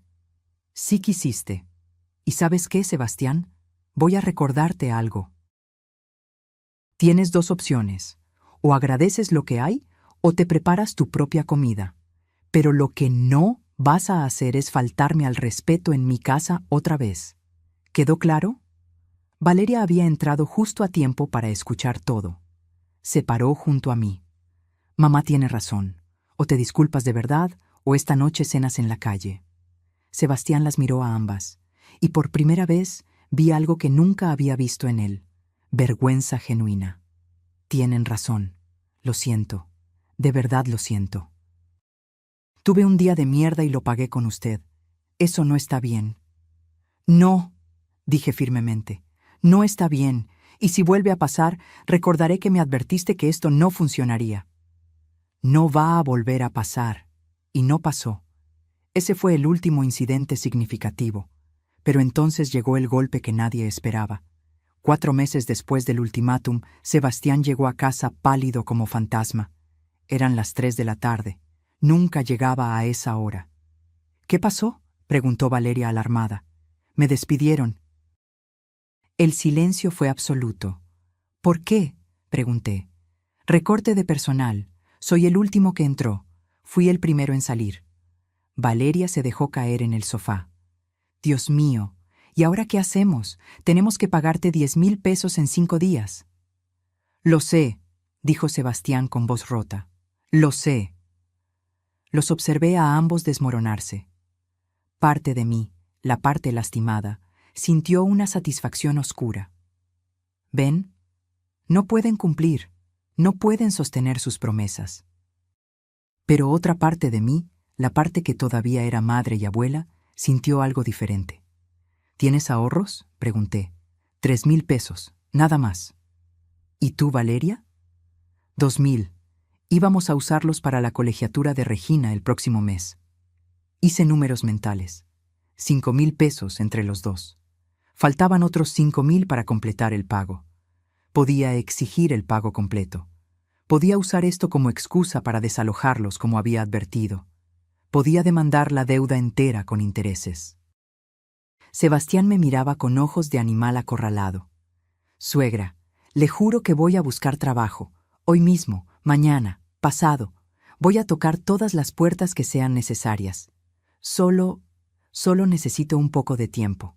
Sí quisiste. ¿Y sabes qué, Sebastián? Voy a recordarte algo. Tienes dos opciones. O agradeces lo que hay, o te preparas tu propia comida. Pero lo que no vas a hacer es faltarme al respeto en mi casa otra vez. ¿Quedó claro? Valeria había entrado justo a tiempo para escuchar todo. Se paró junto a mí. Mamá tiene razón. O te disculpas de verdad, o esta noche cenas en la calle. Sebastián las miró a ambas, y por primera vez vi algo que nunca había visto en él. Vergüenza genuina. Tienen razón. Lo siento. De verdad lo siento. Tuve un día de mierda y lo pagué con usted. Eso no está bien. No, dije firmemente. No está bien, y si vuelve a pasar, recordaré que me advertiste que esto no funcionaría. No va a volver a pasar. Y no pasó. Ese fue el último incidente significativo. Pero entonces llegó el golpe que nadie esperaba. 4 meses después del ultimátum, Sebastián llegó a casa pálido como fantasma. Eran las 3 de la tarde. Nunca llegaba a esa hora. ¿Qué pasó?, preguntó Valeria alarmada. Me despidieron. El silencio fue absoluto. ¿Por qué?, pregunté. Recorte de personal. Soy el último que entró. Fui el primero en salir. Valeria se dejó caer en el sofá. Dios mío, ¿y ahora qué hacemos? Tenemos que pagarte 10,000 pesos en 5 días. Lo sé, dijo Sebastián con voz rota. Lo sé. Los observé a ambos desmoronarse. Parte de mí, la parte lastimada, sintió una satisfacción oscura. ¿Ven? No pueden cumplir, no pueden sostener sus promesas. Pero otra parte de mí, la parte que todavía era madre y abuela, sintió algo diferente. ¿Tienes ahorros?, pregunté. 3,000 pesos, nada más. ¿Y tú, Valeria? 2,000. Íbamos a usarlos para la colegiatura de Regina el próximo mes. Hice números mentales. 5,000 pesos entre los dos. Faltaban otros 5,000 para completar el pago. Podía exigir el pago completo. Podía usar esto como excusa para desalojarlos como había advertido. Podía demandar la deuda entera con intereses. Sebastián me miraba con ojos de animal acorralado. Suegra, le juro que voy a buscar trabajo. Hoy mismo, mañana, pasado. Voy a tocar todas las puertas que sean necesarias. Solo necesito un poco de tiempo.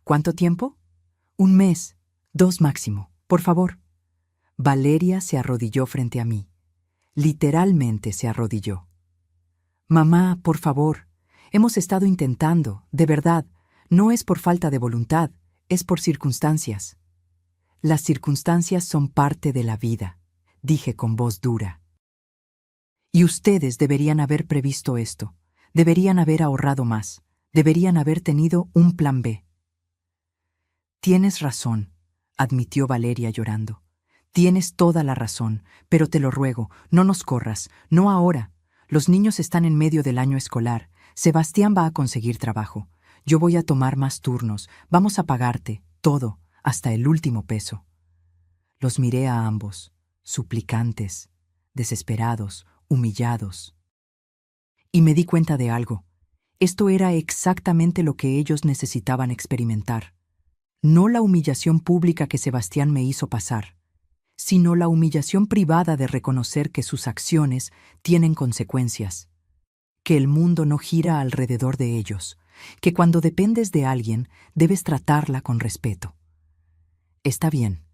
¿Cuánto tiempo? 1 mes, 2 máximo, por favor. Valeria se arrodilló frente a mí. Literalmente se arrodilló. Mamá, por favor, hemos estado intentando, de verdad, no es por falta de voluntad, es por circunstancias. Las circunstancias son parte de la vida, dije con voz dura. Y ustedes deberían haber previsto esto, deberían haber ahorrado más, deberían haber tenido un plan B. Tienes razón, admitió Valeria llorando. Tienes toda la razón, pero te lo ruego, no nos corras, no ahora. Los niños están en medio del año escolar. Sebastián va a conseguir trabajo. Yo voy a tomar más turnos. Vamos a pagarte, todo, hasta el último peso. Los miré a ambos, suplicantes, desesperados, humillados. Y me di cuenta de algo. Esto era exactamente lo que ellos necesitaban experimentar. No la humillación pública que Sebastián me hizo pasar, sino la humillación privada de reconocer que sus acciones tienen consecuencias, que el mundo no gira alrededor de ellos, que cuando dependes de alguien debes tratarla con respeto. Está bien,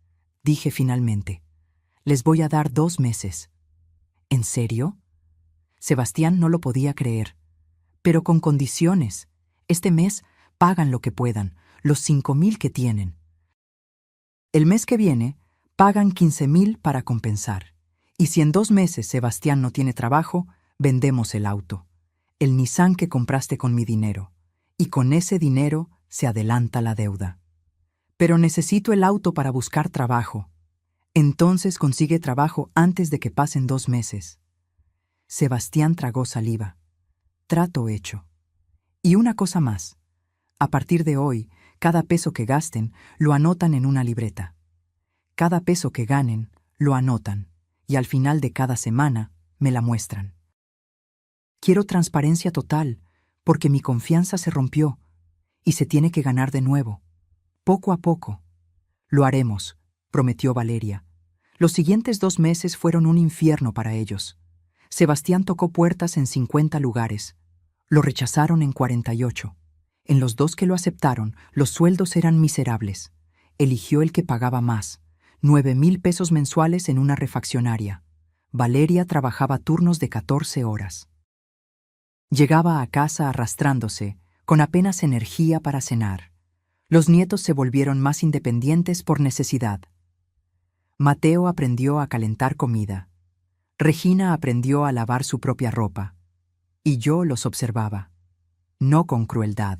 dije finalmente. Les voy a dar 2 meses. ¿En serio? Sebastián no lo podía creer. Pero con condiciones. Este mes pagan lo que puedan, los 5,000 que tienen. El mes que viene pagan 15,000 para compensar. Y si en 2 meses Sebastián no tiene trabajo, vendemos el auto, el Nissan que compraste con mi dinero. Y con ese dinero se adelanta la deuda. Pero necesito el auto para buscar trabajo. Entonces consigue trabajo antes de que pasen 2 meses. Sebastián tragó saliva. Trato hecho. Y una cosa más. A partir de hoy, cada peso que gasten, lo anotan en una libreta. Cada peso que ganen, lo anotan. Y al final de cada semana, me la muestran. Quiero transparencia total, porque mi confianza se rompió, y se tiene que ganar de nuevo. Poco a poco. Lo haremos, prometió Valeria. Los siguientes 2 meses fueron un infierno para ellos. Sebastián tocó puertas en 50 lugares. Lo rechazaron en 48. En los 2 que lo aceptaron, los sueldos eran miserables. Eligió el que pagaba más, 9,000 pesos mensuales en una refaccionaria. Valeria trabajaba turnos de 14 horas. Llegaba a casa arrastrándose, con apenas energía para cenar. Los nietos se volvieron más independientes por necesidad. Mateo aprendió a calentar comida. Regina aprendió a lavar su propia ropa. Y yo los observaba, no con crueldad,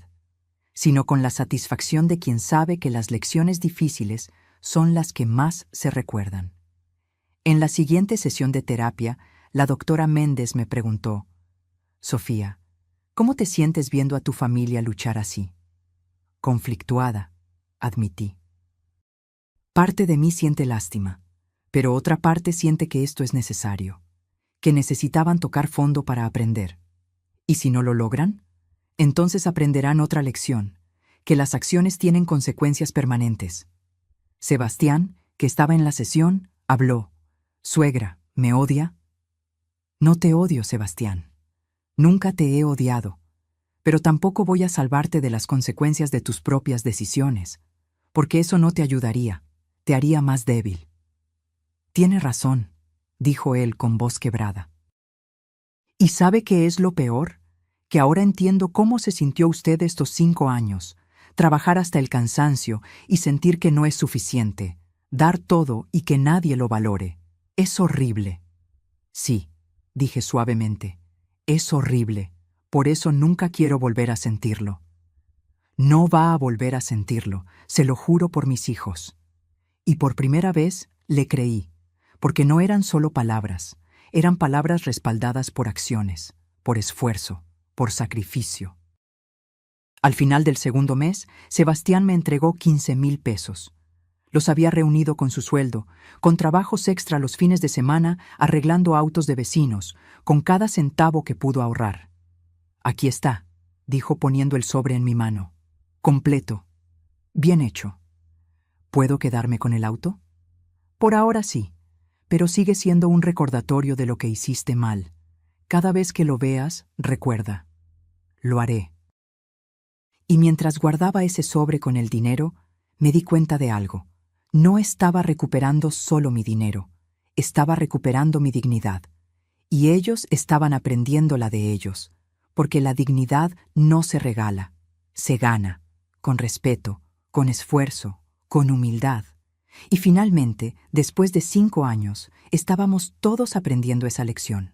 sino con la satisfacción de quien sabe que las lecciones difíciles son las que más se recuerdan. En la siguiente sesión de terapia, la doctora Méndez me preguntó: Sofía, ¿cómo te sientes viendo a tu familia luchar así? Conflictuada, admití. Parte de mí siente lástima, pero otra parte siente que esto es necesario, que necesitaban tocar fondo para aprender. ¿Y si no lo logran? Entonces aprenderán otra lección, que las acciones tienen consecuencias permanentes. Sebastián, que estaba en la sesión, habló. Suegra, ¿me odia? No te odio, Sebastián. Nunca te he odiado, pero tampoco voy a salvarte de las consecuencias de tus propias decisiones, porque eso no te ayudaría, te haría más débil. Tiene razón, dijo él con voz quebrada. ¿Y sabe qué es lo peor? Que ahora entiendo cómo se sintió usted estos 5 años, trabajar hasta el cansancio y sentir que no es suficiente, dar todo y que nadie lo valore. Es horrible. Sí, dije suavemente, es horrible, por eso nunca quiero volver a sentirlo. No va a volver a sentirlo, se lo juro por mis hijos. Y por primera vez le creí, porque no eran solo palabras, eran palabras respaldadas por acciones, por esfuerzo, por sacrificio. Al final del segundo mes, Sebastián me entregó 15,000 pesos. Los había reunido con su sueldo, con trabajos extra los fines de semana, arreglando autos de vecinos, con cada centavo que pudo ahorrar. Aquí está, dijo poniendo el sobre en mi mano. Completo. Bien hecho. ¿Puedo quedarme con el auto? Por ahora sí, pero sigue siendo un recordatorio de lo que hiciste mal. Cada vez que lo veas, recuerda. Lo haré. Y mientras guardaba ese sobre con el dinero, me di cuenta de algo. No estaba recuperando solo mi dinero, estaba recuperando mi dignidad. Y ellos estaban aprendiendo la de ellos, porque la dignidad no se regala, se gana, con respeto, con esfuerzo, con humildad. Y finalmente, después de 5 años, estábamos todos aprendiendo esa lección.